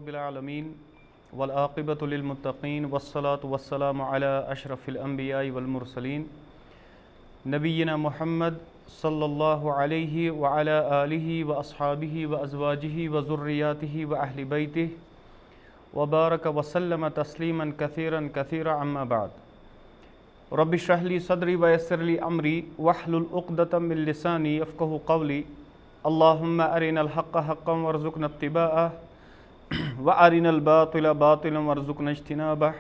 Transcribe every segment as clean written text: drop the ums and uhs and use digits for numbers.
रब्बिल आलमीन वल आक़िबतु लिल मुत्तक़ीन वस्सलातु वस्सलामु अला अशरफिल अंबियाइ वल मुरसलीन नबीना मुहम्मद सल्लल्लाहु अलैहि व अला आलिहि व अस्हाबिहि व अज़वाजिहि व ज़ुर्रियातिहि व अहलि बैतिहि व बारक व सल्लम तस्लीमन कसीरन कसीरा अम्मा बाद। रब्बि इश्रह ली सदरी व यस्सिर ली अमरी वहलुल उक़दतम मिन लिसानी यफ़क़हू क़ौली। अल्लाहुम्मा अरिनल हक़्क़ हक़्क़न वरज़ुक़ना इत्तिबाअह व अरिनल बातिला बातिलन वरज़ुक़ना इज्तिनाबह।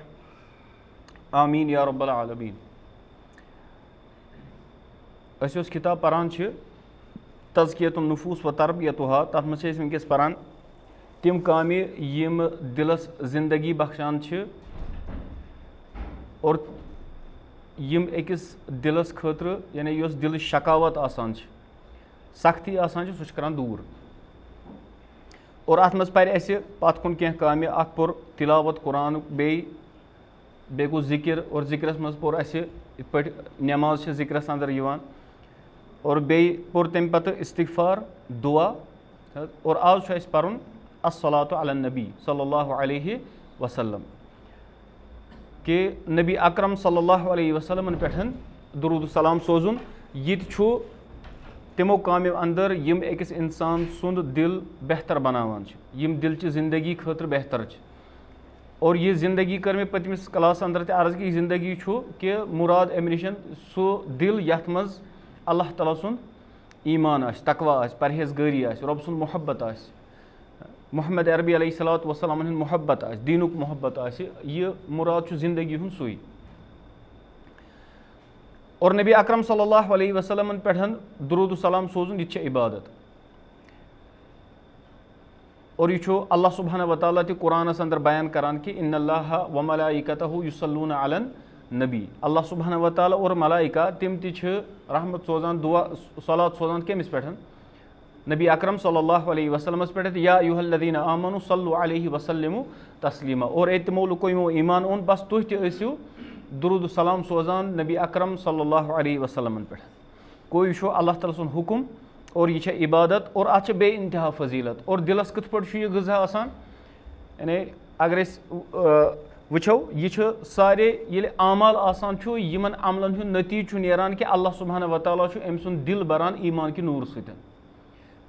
आमीन या रब्बल आलमीन। अस किताब परान तज़कियतुन नुफूस व तरबियतुहा, तथ मे वनकस परान तिम कामे यम दिलस जिंदगी बख्शान और यम अकिस दिलस खतर यानी यस दिल शकावत आसान सख्ती आसान सह करान दूर। और अत मज पर पत कुन कह कामे अख पोर तिलावत कुरान बे गो जिक्र और जिक्रस मज पोर इत पे नमाज जिक्रस अंदर यवान और बे पोर तम पत इस्तिगफार दुआ और आज पर्न अस्सलातु अलन नबी सल्लल्लाहु अलैहि वसल्लम के नबी अकरम सल्लल्लाहु अलैहि वसल्लम पे दुरूद सलाम सोजुन। ये तिमो कामो अंदर यम अकिस इंसान सुंद दिल बेहतर बनावान यम दिल ची जिंदगी खतर बेहतर और ये जिंदगी कर मे पतमिस क्लास अंदर ते अर्ज कि जिंदगी कि मुराद अम निश सो दिल यथ मज अल्लाह ताला सुन ईमान आस, तकवा आस, परहेजगारी आस, रब सुन मोहब्बत आस, मोहम्मद अरबी अलैहिस्सलातु वस्सलाम हिंद मोहब्बत आस, दीनुक मोहब्बत आस, ये मुराद जिंदगी हुन सुई। और नबी अकरम सल्लल्लाहु अलैहि वसल्लम पे दुरूद सलाम सोजुन ये इबादत और ये अल्लाह सुब्हानहु व तआला कुरानस अंदर बयान करान कि इन्नल्लाह व मलाइकतहु युसल्लूना अलन नबी। अल्लाह सुब्हानहु व तआला और मलाइका तिम रहमत सोजान दुआ सलात सोजान केमिस पे नबी अकरम सल्लल्लाहु अलैहि वसल्लम पे या अय्युहल्लज़ीना आमनु सल्लु अलैहि वसल्लिमु तस्लीमा। और तमो लुको यमो ईमान ओन बस तुह तु दुरूद सलाम सोजान नबी अकरम सल्लल्लाहु अलैहि वसल्लम पे। कोई अल्लाह ताला सुन हुकुम और ये इबादत और अत बे इंतहा फजीलत और दिलस कथ पे यह गज़ा आसान यानी अगर वो ये सारे ये आमाल आसान यमन अमलन हुंद नतीज नेरान कि अल्लाह सुब्हानहु व तआला अम सुंद दिल बरान ईमान कि नूर सत,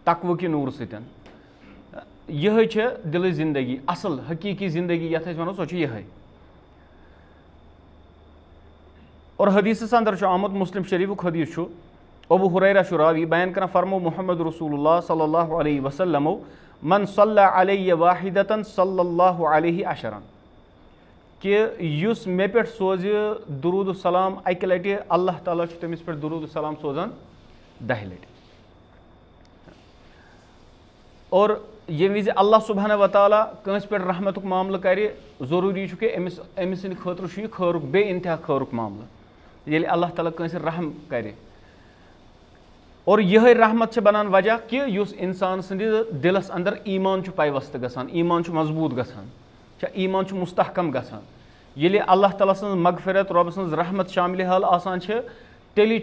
तकव कि नूर सत। यह दिल जिंदगी असल हकीकी जिंदगी यथ वनो सो यह। और हदीस अंदर आमद मुस्लिम शरीफ हदीस अबू हुरैरा रावी बयान कर फरमो मोहम्मद रसूलुल्लाह सल्लल्लाहु अलैहि वसल्लम मन सल्ला अलैहि वाहिदतन सल्लल्लाहु अलैहि अशरन कि युस मे पे सोज दुरूद सलाम अक लटि अल्लाह ताला तमिस पे दुरूद सलाम सोजान 10 लटि। और ये विज अल्लाह सुब्हानहु व तआला कंस पे रहमतुक मामला करे जरूरी कि अमिस खतर खैरुक बे इंतहा खैरुक मामला ये अल्लाह ताला कंस रहम करे। और यह रहमत बनान वजह कि युस इंसान सद दिलस अंदर ईमान पाइवस्त गसान, ईमान मजबूत गसान, ईमान मुस्तहकम गसान। ये अल्लाह ताला सं मगफिरत रब सं रहमत शामिल हाल आसान तेली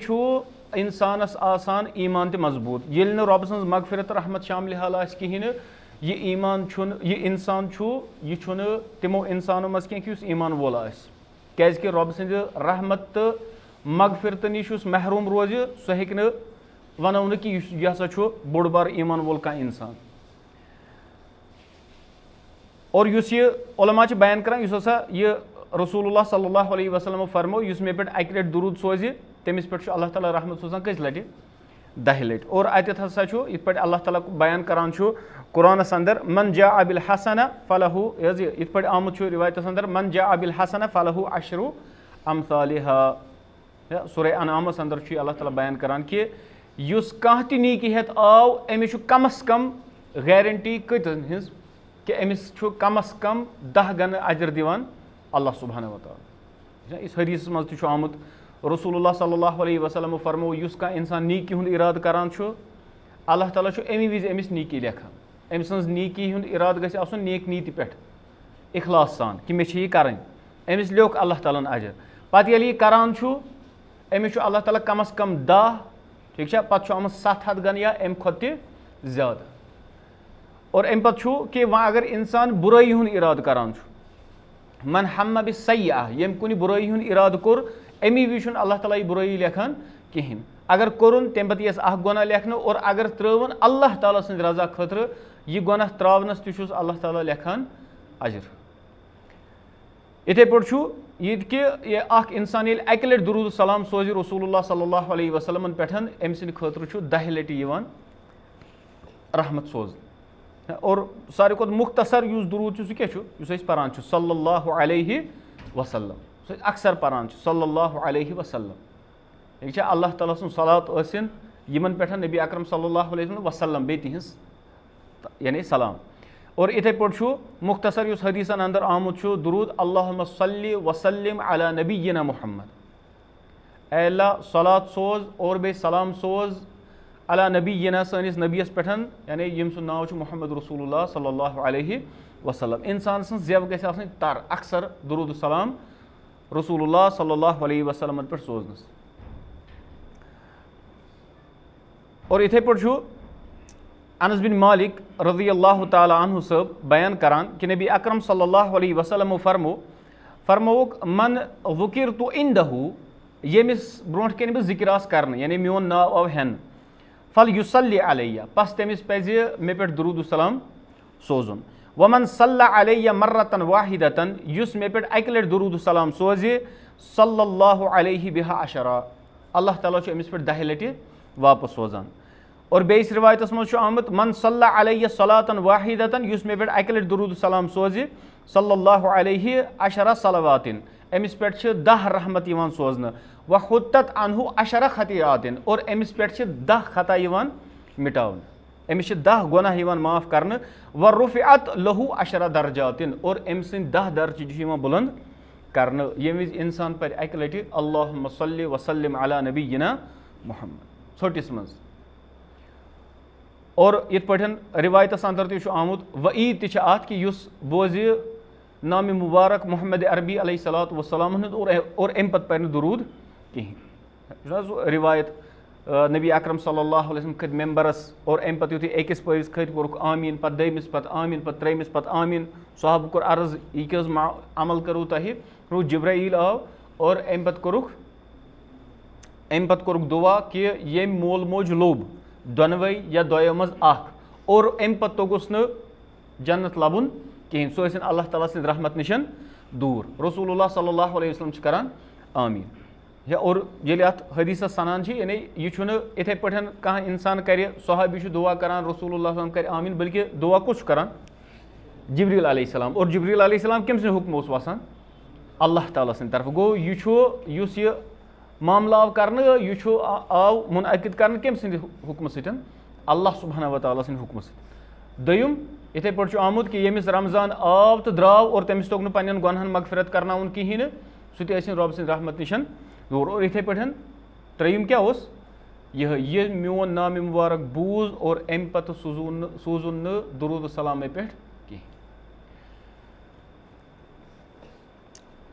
इंसानस आसान ईमान ते मजबूत। ये रब सं मगफिरत रहमत शामिल हाल कहीं ये ईमान ये इंसान यह तिमो इंसानों मज कह ईमान वोल क्या रब सं रहमत तो मगफिरत निश महरूम रोज सह हे वनो न कि यह हसा बोड़ बार ईमान वोल कह इंसान। और ये उलमा बयान कर यह रसूलुल्लाह सल्लल्लाहु अलैहि वसल्लम फरमो मे पे अक लट दुरूद सोज तमिस पे अल्लाह ताला रहमत सोजान कस लटि 10 लटि। और अत हसा इत पे अल्लाह ताला बयान करान कुरानस अंदर मन जा बिल हसना फलहु इत पे आमुत रिवायतस अंदर मन जा बिल हसना फलहु अशरु अमसालिहा। सूरह अनामस अंदर अल्लाह ताला बयान करान कि युस कह ती नीकी हेत आव अमिस कम अज कम गारंटी कतन हिंस कि अमिस कम अज कम 10 गन अजर दिवान अल्लाह सुब्हानहु व तआला। इस हदीस मज आमुत रसूलुल्लाह सल्लल्लाहु अलैहि वसल्लम फरमो युस का इंसान नीकी हुंद इराद करान अल्लाह ताला अमी विज अमिस नीकी लेखान। अमि सज नीकी हुंद इराद गछ आसन नेक नीति पे इखलास सान कि मे यह करन अमिस लियोक अल्लाह ताला अजर। पत ये करान अमिस अल्लाह ताला कम अज कम 10 ठीक है पत 700 गन या अम खुद ज्यादा। और अम पे कि वह अगर इंसान बुराई हुंद इराद करान मन हम बि सय्या यम कुन बुराई हुंद इराद कोर अमी वि अल्लाह ताला यह बुराई लेखान कहें अगर कोरुन तम पे अख गुनाह लेखन और अगर त्रवन अल्लाह ताला सद रजा खतर यह गुनाह त्रावनस तुस अल्लाह ताला लेखान अजर। इथे पे यह कि अख इंसान ये अकि लटि दुरूद सलाम सोज रसूलुल्लाह सल्लल्लाहु अलैहि वसल्लम पे अम सद खतर 10 लटि रहमत सोज और सारे खुद मुख्तसर युस दुरूद सह क्या पारान सल्लल्लाहु अलैहि वसल्लम अक्सर पारान सल्लल्लाहु अलैहि वसल्लम यह अल्लाह ताला सुन सलात इन यमन पे नबी अकरम सल्लल्लाहु अलैहि वसल्लम बे तिहस यानी सलाम। और इथे पे मुख्तसर युस हदीसन अंदर आमुत दुरूद अल्लाहुम्मा सल्लि वसल्लिम अला नबीना मुहम्मद ऐ अल्लाह सलात सोज और बे सलाम सोज अला नबीना सनिस नबीस पे यानी यम सुन नाव मुहम्मद रसूलुल्लाह सल्लल्लाहु अलैहि वसल्लम। इंसान सं जेब गस आसनी तर अक्सर दुरूद सलाम रसूलुल्लाह सल्लल्लाहु अलैहि वसल्लम पे सोजनस। और इथे पे अनस बिन मालिक रज़ियल्लाहु ताला अन्हु सब बयान करान कि नबी अकरम सल्लल्लाहु अलैहि वसल्लम फरमोक मन ज़ुकिरतु इंदहु यमिस ब्रोंठ कन बह जिक्र आस करन यानी मोन नाव आव हेन फल युसल्लि अलैया पस तमिस पज़ि मे पे दुरूद सलाम सोजुन वमन सल्ला अलैया मर्रतन वाहिदतन युस मे पे अकि लटि दुरूद सलाम सोजे सल्लल्लाहु अलैहि बिहा अशरा अल्लाह ताला अमिस पे 10 लटि वापस सोजान। और बेस रिवायत मज आमुत मन सल्ला अलैया सलातन वाहिदतन युस मे पे अकि लटि दुरूद सलाम सोजे सल्लल्लाहु अलैहि अशरा सलावातिन अमिस पे 10 रहमत सोजन व हुत्तत अनहु अशरा खतियातिन और अमिस पे 10 खता मिटावन अमिस 10 गुनाह माफ करन व रुफिअत लहु अशरा दर्जातिन और अम सद 10 दर्ज बुलंद करन ये विज इंसान पर अकि लटि अल्लाहुम्मा सल्लि वसल्लिम अला नबीना मुहम्मद छोटिस मज। और इत पे रिवायतस अंदर आमुत वईद ति अत कि युस बोज नाम मुबारक मोहम्मद अरबी अलैहिस्सलातु वस्सलाम और अम पे पर दुरूद कहें रिवायत नबी अकरम सल्लल्लाहु अलैहि वसल्लम खत मेंबरस और अम पे युथु अकिस पविस खत कोरुक आमीन पे दमिस पे आमीन पे त्रेमिस पे आमीन साहब कोर अर्ज यह अमल करो तह रू जिब्राइल आव और अम पे कोरुक दुआ कि ये मोल मोज लोब दोनवे या दोयो मज अख और अम पे तोगुस न जन्नत लबुन कहें सो अल्लाह ताला सद रहमत निशन दूर रसूलुल्लाह सल्लल्लाहु अलैहि वसल्लम करान आमीन। या और ये अत हदीस सनान यानी यह इथे पे कह इंसान कर सहाबी दुआ करान रसूलुल्लाह कर आमीन बल्कि दुआ कुछ करान जिब्रील अलैहिस्सलाम और जिब्रील अलैहिस्सलाम कम सद हुक्म वसान अल्लाह ताला सद तरफ गो यह मामला आव कर आव मुनअकिद कर कम सद हुक्म सतन अल्लाह सुब्हानहु व तआला सद हुक्म सत। दोयम इथे पे आमुत कि यमिस रमजान आव तो द्राव और तमिस तोग पन्न गुनाहन मगफिरत करनाउन कहीं सह रब सद रहमत निशन दूर। और इथे पे त्रेयम क्या यह मोन नाम मुबारक बूज और अम पे सूजुन न दुरूद सलाम पे कहें।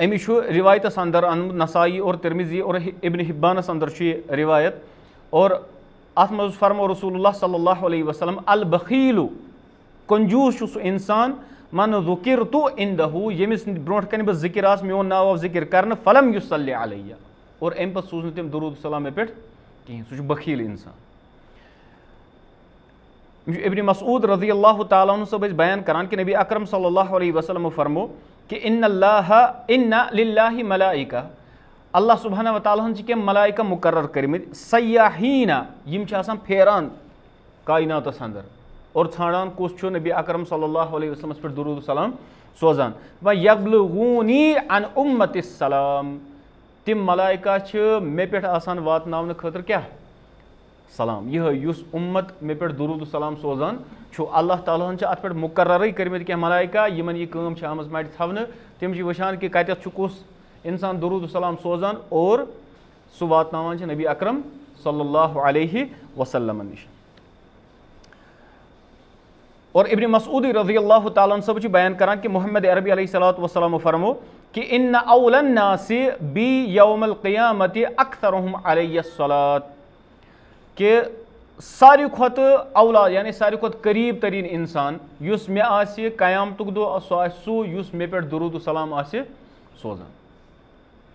अमिश रिवायतस अंदर नसाई और तिरमिजी और इब्न हिब्बानस अंदर रिवायत और अत मज फरमो रसूलुल्लाह सल्लल्लाहु अलैहि वसल्लम अल बखीलु कंजूस सह इंसान मन ज़ुकिरतु इंदहु यमिस ब्रोंठ कन बह जिक्र आस मोन नाव जिक्र कर फलम युसल्लि अलैया और अम पे सूज तम दुरूद सलाम पे कहें सह बखील इंसान। इब्न मसऊद रज़ियल्लाहु ताला अन्हु सब बयान करान कि नबी अकरम सल्लल्लाहु अलैहि वसल्लम फरमो कि इन्ना लिल्लाहि मलाइका अल्लाह सुब्हानहु व तआला के मलाइका मुकर्रर करमित सय्याहीना यम फेरान कायनातस अंदर और छाड़ान कुछ नबी अकरम सल्लल्लाहु अलैहि वसल्लम पे दुरूद सलाम सोजान व यबलुगूनी अन उम्मतिस सलाम तिम मलाइका मे पे आसान वातनावन खतर क्या सलाम यह युस उम्मत मे पे दुरूद सलाम सोजान अल्लाह ताला अत पे मुकर्रर करमित क्या मलाइका यमन यह काम आमज मट थवन तम वुचान कि कत कुस इंसान दुरूद सलाम सोजान और सह वातनावान नबी अकरम सल्लल्लाहु अलैहि वसल्लम निश। और इब्न मसऊद रज़ियल्लाहु ताला अन्हु सब बयान करान कि मोहम्मद अरबी अलैहिस्सलातु वस्सलाम फरमो कि इन्न औलन नासि बी यौमल क़ियामति अक्सरुहुम अलैहिस्सलात के सारी खोत औलाद यानी सारी खोत करीब तरीन इंसान युस मे आसि क़यामतुक दो सो युस मे पे दुरूद सलाम आसि सोजान।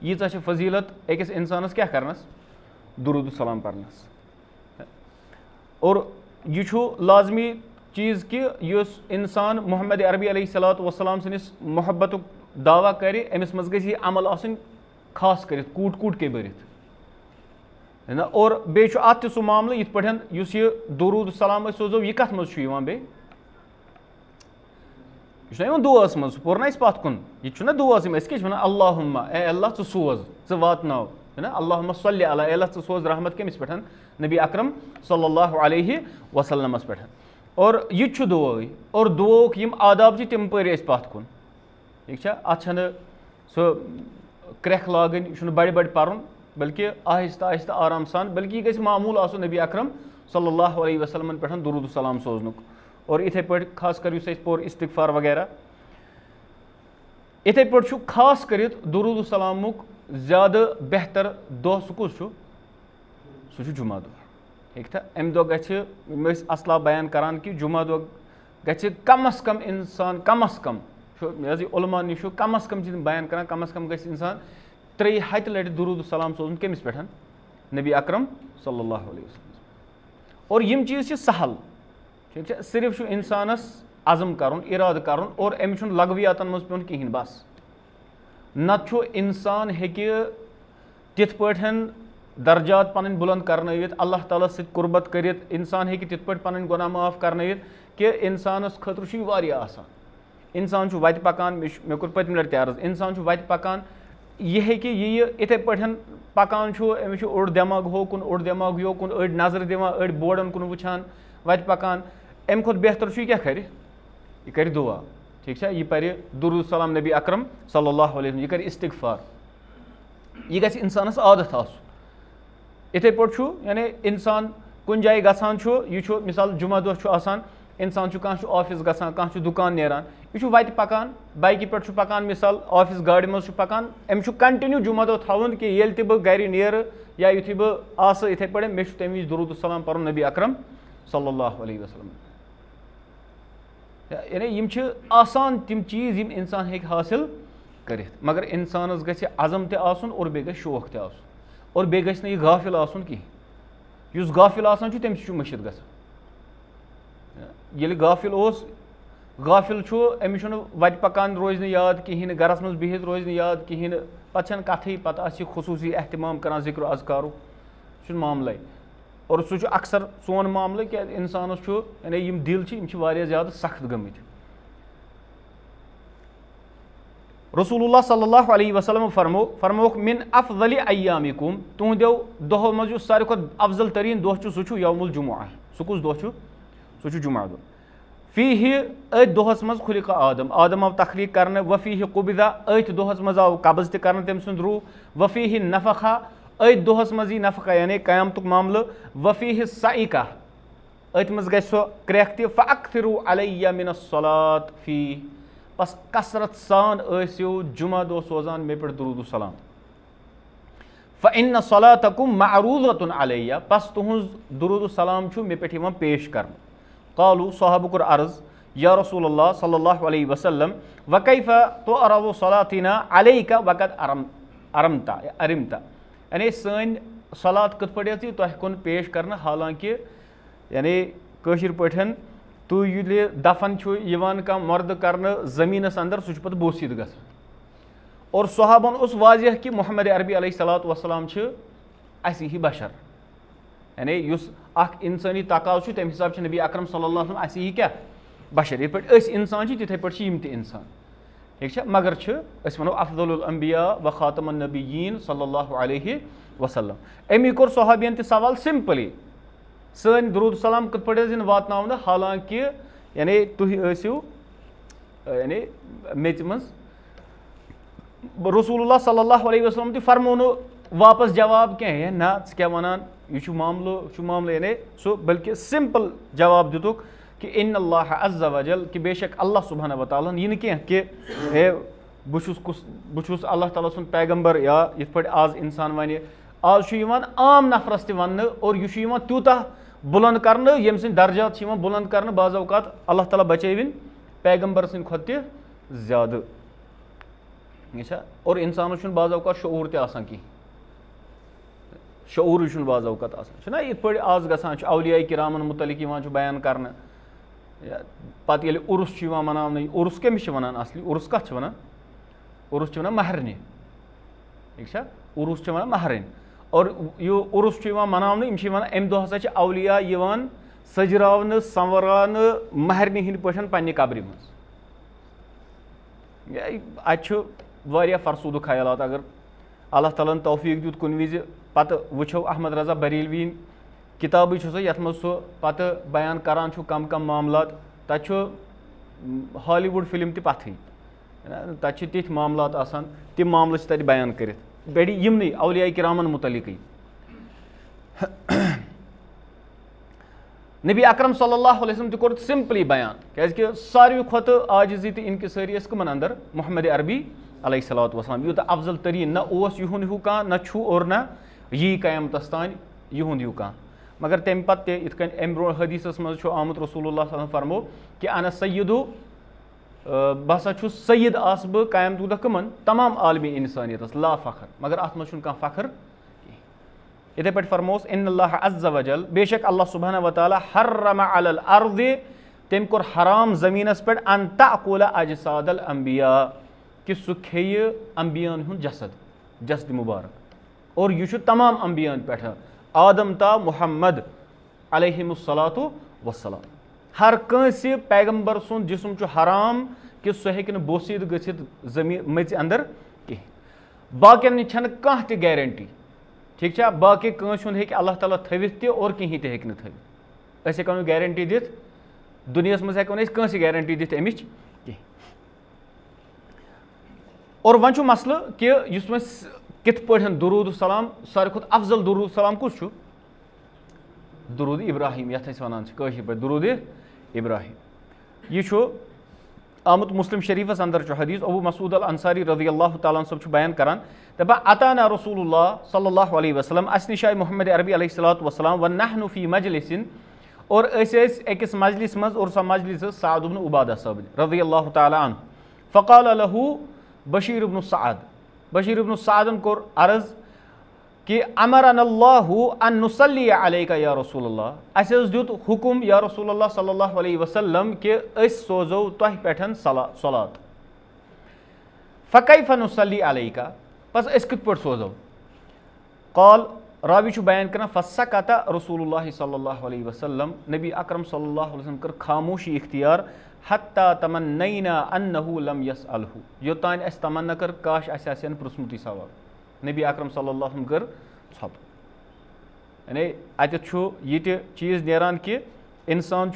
यीचा छ फजीलत अकिस इंसानस क्या करनस दुरूद सलाम परनस। और यह लाजमी चीज़ कि युस इंसान मोहम्मद अरबी अलैहिस्सलातु वस्सलाम सनिस मोहब्बतुक दावा करे अमिस मज गछि अमल आसन खास करित कूट कूट के भरित है ना। और बे अत सह मामल यिथ पठन युस यह दुरूद सलाम सोजो यह कथ मज बे यह दुआस मज पोर ना पत कुन यह दुआस क्या अल्लाहुम्मा ए अल्लाह च सोज च वातनाव है ना अल्लाहुम्मा सल्लि अला ए अल्लाह च सोज रहमत कमिस पे नबी अकरम सल्लल्लाहु अलैहि वसल्लमस पे। और यह दुआ और दुआक यम आदाब तम पे पत कुन ठीक अत सह क्रख लागन यह बड़ बड़ पर्न बल्कि आहिस्ता आहिस्ता आराम सान बल्कि यह मामूल आसो नबी अकरम सल्लल्लाहु अलैहि वसल्लम पे दुरूद सलाम सोजनुक। और इथे पे खास कर पोर इस्तिगफार वगैरह इथे पे खास कर दुरूद सलामुक ज़्यादा बेहतर दो सह जुमा दो ठीक था। अम दो असला बयान करान कि जुमा दो कम अज कम इंसान कम अज कम उलमा निश कम अज कम बयान करान कम अज कम इंसान 3 हत लट दुरूद सलाम सोजन कमिस पे नबी अकरम सल्लल्लाहु अलैहि वसल्लम। और यम चीज़ सहल ठीक है सिर्फ इंसानस अज़म कर इराद कर और अमिस लगवियातन मज पे कहें बस नत इंसान हेकि तिथ पठन दर्जात पन बुलंद करनवित अल्लाह ताला सत कुर्बत करित इंसान हेकि तिथ पठ पन गुनाह माफ करनवित कि इंसानस खतर वारियाह आसान। इंसान वत पकान मे कोर पतम लट अर्ज इंसान वत पकान यह हेकि यह इथे पठन पकान अमिस ओड़ दिमाग हो कुन ओड़ दिमाग यो कुन अड़ नजर दिवान अड़ बोर्डन कुन वुचान वत पकान अम खुद बेहतर क्या कर यह कर दुआ ठीक है। यह पर दुरूद सलाम नबी अकरम सल्लल्लाहु अलैहि वसल्लम यह कर इस्तिगफार यह गछ इंसानस आदत आसुन। इथे पे यानी इंसान कुन जाए गसान यह मिसाल जुमा दो आसान इंसान कह ऑफिस गसान कह दुकान नेरान यह वत पकान बाइक पे पकान मिसाल ऑफिस गाड़ी मज पकान अम कंटिन्यू जुमा दो थवन कि ये बह गर नीर या युथि बह आस इथे पे मे तम वज दुरूद सलाम पर नबी अकरम सल्लल्लाहु अलैहि वसल्लम। यानी यम आसान तम चीज़ यम इंसान हेक हासिल कर मगर इंसानस गछ अज़म ते आसुन और बे गछ शौक ते आसुन और बे गछ यह गाफिल आसुन कहीं युस गाफिल आसान तमिस मशिद गछान ये गाफिल गाफिल अमिस वत पकान रोज याद कहें गरस मज बिहित रोज याद कहें पे कथ पे खुसूसी एहतमाम कर जिक्र अज़कारो मामल और सह अक्सर सोन मामल क्या इंसानस यानी यम दिल ज़्यादा सख्त गमित। रसूलुल्लाह सल्लल्लाहु अलैहि वसल्लम फरमोक मिन अफज़ल अय्यामिकुम तुहदो दो मज सारे खुद अफजल तरीन दह सह यौमुल जुमुअह सह कुस दह सह जुमा दो फ़ीहि अथ दोहस मज खुलिक आदम आदम आव तखलीक करने वफ़ीहि कुबिदा अथ दोहस मज आव कब्ज़ ते करने तम सुंद रूह वफ़ीहि नफ़खा अथ दोहस मज यी नफ़का यानी क़यामतुक मामल वफ़ीहि साइका अथ मज गछ सो क्रैख ते फ़अक्थिरु अलैया मिनस्सलात फ़ी बस कसरत सान जुमा दो सोजान मे पे दुरूद सलाम फ़इन्न सलातकुम मअरूज़तुन अलैया बस तुहज दुरूद सलाम मे पे पेश कर। क़ालू सहाबा कोर अर्ज़ या रसूलल्लाह सल्लल्लाहु अलैहि वसल्लम वकैफ़ तुअरज़ु सलातिना अलैका वक़द अरिमता यानी सन सलात कत पे तह कुन पेश कर हालांकि यानी कशिर पठन तु ये दफन कह मर्द कर ज़मीनस अंदर सह पे बोसित ग और सहाबन उस वाज़ह कि मोहम्मद अरबी अलैहिस्सलातु वस्सलाम असी ही बशर यानी युस अख इंसानी तकाज़ तम हिसाब नबी अकरम सल्लल्लाहु अलैहि वसल्लम असी ही क्या बशर ये पे इंसान तिथे पे यम ते इंसान ठीक है मगर वनो अफज़लुल अंबिया व ख़ातमुन नबिय्यीन सल्लल्लाहु अलैहि वसल्लम। अमी कोर सहाबियन ते सवाल सिंपली सन दुरूद सलाम कत पे वातन हालांकि यानी तुम यानी मेच मज रसूलुल्लाह सल्लल्लाहु अलैहि वसल्लम ते फरमो नो वापस जवाब क्या ना क्या वनान यह मामलो यानी सो बल्कि सिंपल जवाब दितुक कि इन्नल्लाह अज़्ज़ा वजल कि बेशक अल्लाह सुब्हानहु व तआला यह क्या कि हे बुछुस अल्लाह ताला सुन पैगंबर या ये पे आज इंसान वन आज आम नफरस वन और यह तूत बुलंद करने यम सिंद दर्जात बुलंद करने बाज़ औक़ात अल्लाह ताला बचैविन पैगम्बर सिंद खोत ज़्यादा यह और इंसान बाज़ औक़ात शऊर ते आसान कहीं शऊर बाज़ औक़ात आसान इत पे आज गसान औलिया किरामन मुतलिक बयान करने पत्त येल्ले उर्स मनाने उर्स कमिस वनान असली उर्स कत वनान उर्स वनान महरने ठीक है उर्स वनान महरन और यह उर्स मनाने अमे दह हसा औलिया सजरावन संवरान महरने हिंद पे पन्ने कब्र मज अत फरसूद ख्यालात अगर अल्लाह ताला तौफीक दुत कुन विज पत वुछो अहमद रजा बरेलवी किताब यथ मज सह पत बयान करान कम कम मामलात तत हॉलीवुड फिल्म तथ तत तिथ मामलात आसान तिम मामल तत बयान कर बेड़ी यमन औलिया किरामन मुतलिक नबी अकरम सल्लल्लाहु अलैहि वसल्लम कोर सिंपली बयान क्या सारे खुद आजिजी तो इनकिसारी कमन अंदर मोहम्मद अरबी अलैहिस्सलातु वस्सलाम यूत अफजल तरीन न ओस युहुन हू कह न छु और न यी क़यामतस तान युहुन हू कह मगर तम पे इत अम ब्रो हदीसस मज आमुत रसूलुल्लाह सल्लल्लाहु अलैहि वसल्लम फरमो कि अना सय्यदु बसा छु सय्यद आस बह क़यामत दह कमन तमाम आलमी इंसानियतस ला फ़ख्र मगर अत मज कह फ़ख्र इथे पे फरमोस इन्नल्लाह अज़्ज़ वजल बेशक अल्लाह सुब्हानहु व तआला हर्रम अलल अर्द तम कोर हराम ज़मीनस पे अन तअकुल अजसादल अंबिया कि सह खेय अंबियान हुंद जसद मुबारक और यह तमाम अंबियान पे आदम ता मुहम्मद अलैहिमुस्सलातु वस्सलाम हर कंसे पैगंबर सुन जिस्म हराम कि सह हेक बोसीद गसित जमीन मज अंदर कह बाकियन छन कह त गारंटी ठीक है बाकी कंस हे अल्लाह ताला थवित त और कहीं ते हेक न थवित अस हेको गारंटी दित दुनिया मज हेको कंस गारंटी दित अमिच कह और वन मसल कि कित पे दुरूद सलाम सारे खुद अफजल दुरूद सलाम कुछ दुरूद इब्राहिम यथ वन पे दुरूद इब्राहिम यह आमुत मुस्लिम शरीफस अंदर हदीस अबू मसूद अल अंसारी रज़ियल्लाहु तआला अन्हु सब बयान करान दपा अताना रसूलुल्लाह सल्लल्लाहु अलैहि वसल्लम अस निश आय मोहम्मद अरबी अलैहिस्सलातु वस्सलाम व नहनु फी मजलिसिन और अकिस मजलिस मज और सह मजलिस साद इब्न उबादा साहब रज़ियल्लाहु तआला अन्हु फ़क़ाल लहू बशीर इब्न सादन कोर अर्ज कि अमरनल्लाहु अन नुसल्ली अलैका या रसूलल्लाह अस दुत हुकुम या रसूलल्लाह सल्लल्लाहु अलैहि वसल्लम कि अस सोजो तोह पेठन सलात फ़कैफ़ नुसल्ली अलैका बस अस कित पट सोजो क़ाल रावी बयान कर फ़सकत रसूलुल्लाह सल्लल्लाहु अलैहि वसल्लम नबी अकरम सल्लल्लाहु अलैहि वसल्लम कर खामोशी इख्तियार हत्ता तमन्नैना अन्नहु लम यसअलहु योतान अस तमन्ना कर काश अस आसन पुछमुत सवाल नबी अकरम सल्लल्लाहु अलैहि वसल्लम कर छप यानी अत यह चीज़ नेरान कि इंसान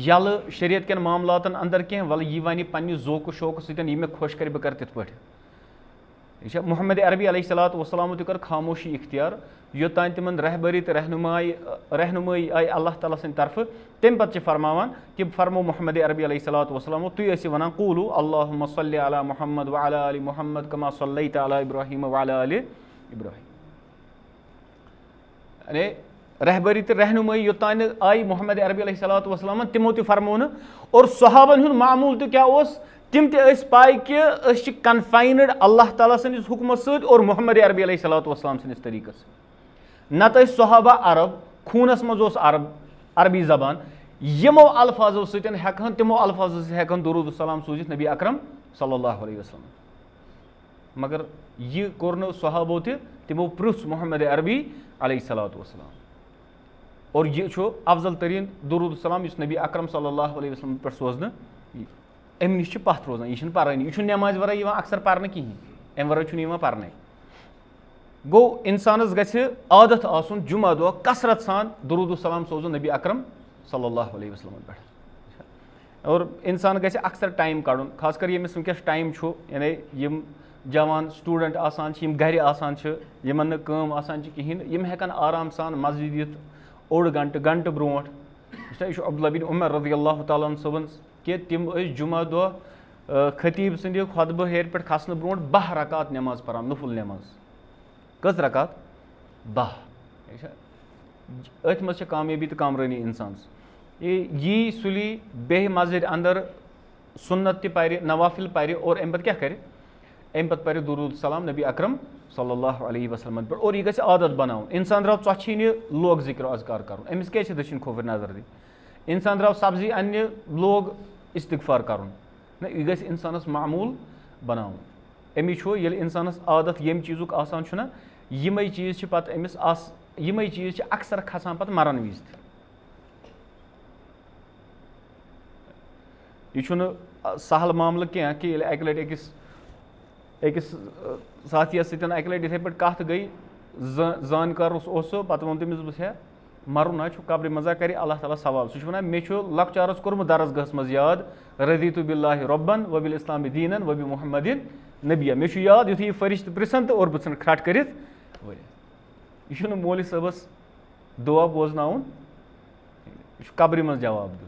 यल शरीयत के मामलातन अंदर कह वल यह वन पन्ने ज़ोक शौक सह मे खुश कर बह कर तिथ पे मोहम्मद अरबी अलैहिस्सलातु वस्सलाम कर खामोशी इख्तियार योतान तिमन रहबरी तो रहनुमाई आई अल्लाह ताला सद तरफ तम पे फरमान कि फरमो मोहम्मद अरबी अलैहिस्सलातु वस्सलाम तुम वन कूलू अल्लाहुम्मा सल्लि अला मुहम्मद व अला आलि मुहम्मद कमा सल्लैत अला इब्राहीम व अला आलि इब्राहीम यानी रहबरी तो रहनुमाई योतान आई मोहम्मद अरबी अलैहिस्सलातु वस्सलाम तिमो तो फरमो और सहाबन हुंद मामूल तो क्या तिम पाई कि कन्फाइनड अल्लाह ताला सदिस हुक्म सद और मोहम्मद अरबी अलैहिस्सलातु वस्सलाम सदिस तरीक़स नत सहाबा अरब खूनस मज अरबी जबान यमो अल्फाजों सतन हेकन तिमो अल्फाजों से हेकन दुरूद सलाम सूजित नबी अकरम सल्लल्लाहु अलैहि वसल्लम मगर यह कोर न सहाबो तिमो पृछ मोहम्मद अरबी अलैहिस्सलातु वस्सलाम और यह अफजल तरीन दुरूद सलाम इस नबी अकरम सल्लल्लाहु अलैहि वसल्लम पे सोजन अम नश पथ रोजान यह पान यह नमाज वराई अक्सर पारन कहीं अम वराई पारन गो इंसानस गछ आदत आसुन जुमा दो कसरत सान दुरूद सलाम सोजन नबी अकरम सल्लल्लाहु अलैहि वसल्लम पे और इंसान गछ अक्सर टाइम काड़ुन खासकर यमिस वनकस टाइम यानी यम जवान स्टूडेंट आसान घर आसान यमन काम आसान कहीं यम हेकन आराम सान मस्जिद यित ओड़ घंटे ब्रोट यह अब्दुल्लाह बिन उमर रज़ियल्लाहु तआला अन्हु सबन कि तिम जुमा दो खतीब सद खुतबह हेर पे खसन ब्रोट 12 रकात नमाज परान नफुल नमाज कस रकात 12 अथ मज कामयाबी तो कामरानी इंसान यी सुली बेह मस्जिद अंदर सुन्नत ति पर नवाफिल पर और अम क्या कर अम पे पर दुरूद सलाम नबी अकरम सल्लल्लाहु अलैहि वसल्लम पे और यह गई आदत बनाओ इंसान द्राव ची लोग जिक्र अजकार कर अमिस क्या दक्षिण खोफर नजर दी इंसान द्राव सब्जी अन्य लोग इस्तिगफार कर यह गई इंसानस मामूल बनाओ अमी ये इंसानस आदत यम चीज़ुक आसान छुना यमे चीज़ पे अमिस यमे चीज़ अक्सर खसान पे मरन विज यह सहल मामल क्या कि अक लट अकिस साथियस सत अक लट इथे पे कत गई जानकार पे वो तमिस बस है मरुन कब्र मजा कर अल्लाह ताला सवाल सह वन मे लकचारस कोर्मुत दरसगाह मज याद रदीतु बिल्लाहि रब्बन व बिल इस्लामि दीनन व बि मुहम्मदिन नबिया मे याद युथु यह फरिश्त पृसन तो और बह खट कर यह मौलवी साहबस दुआ बोजन कब्र मज जवाब दो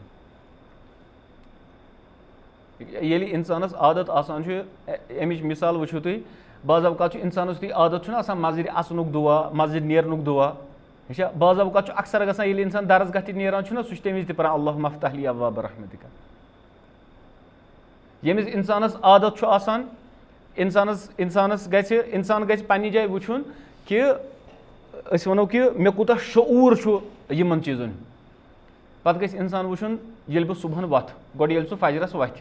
ये इंसानस आदत आसान अमिच मिसाल वो तुम बाज़ अवकात इंसानस तुम आदत मस्जिद अचनुक दुआ मस्जिद नेरनुक दुआ यह बाज़ अवकात अक्सर गसान इंसान दरसगाह तरान सह तम वज पान अल्लाह मफ्तह ली अब्वाब रहमतिका यमिस इंसानस आदत आसान इंसानस इंसान गि पन्ने जाए वुचुन कि वनो कि मे कूता शऊर यमन चीज़न पत गि इंसान वुचुन ये बह सुबह वथ गो सह फजरस वथ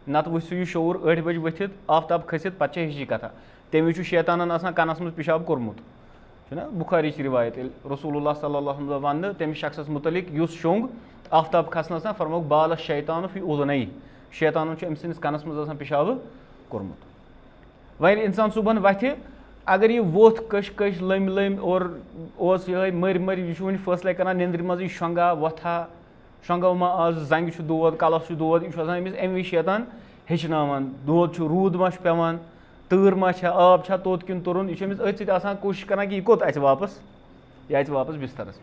नत वह यह शऊर 8 बजे वथित आफ्ताब खसित पे हिची कथा तम वि शैतान कनस मज पेशाब कोर्मुत ना बुखारी रिवायत रसूलुल्लाह सल्लल्लाहु अलैहि वसल्लम वन तमिस शख्सस मुतलिक युस शोंग आफ्ताब खसनस फरमोक बाल शैतान फी उज़नई शैतान अम सस कनस मज पेशाब कोर्मुत वह इंसान सुबह वथ अगर यह वोथ कश कश लम लम और ये मर मर यह वन फैसला कर निंद्र मज शंगा वथा शंगो मा आज जंग दोद कलस दोद यह अमिस अम वि शैतान हेचनावान दोद रूद मा पेवान तूर मा आब तोत किन तुरुन यह अमिस अथ सत कोशिश कर कि यह कोत अच वापस यह अच वापस बिस्तरस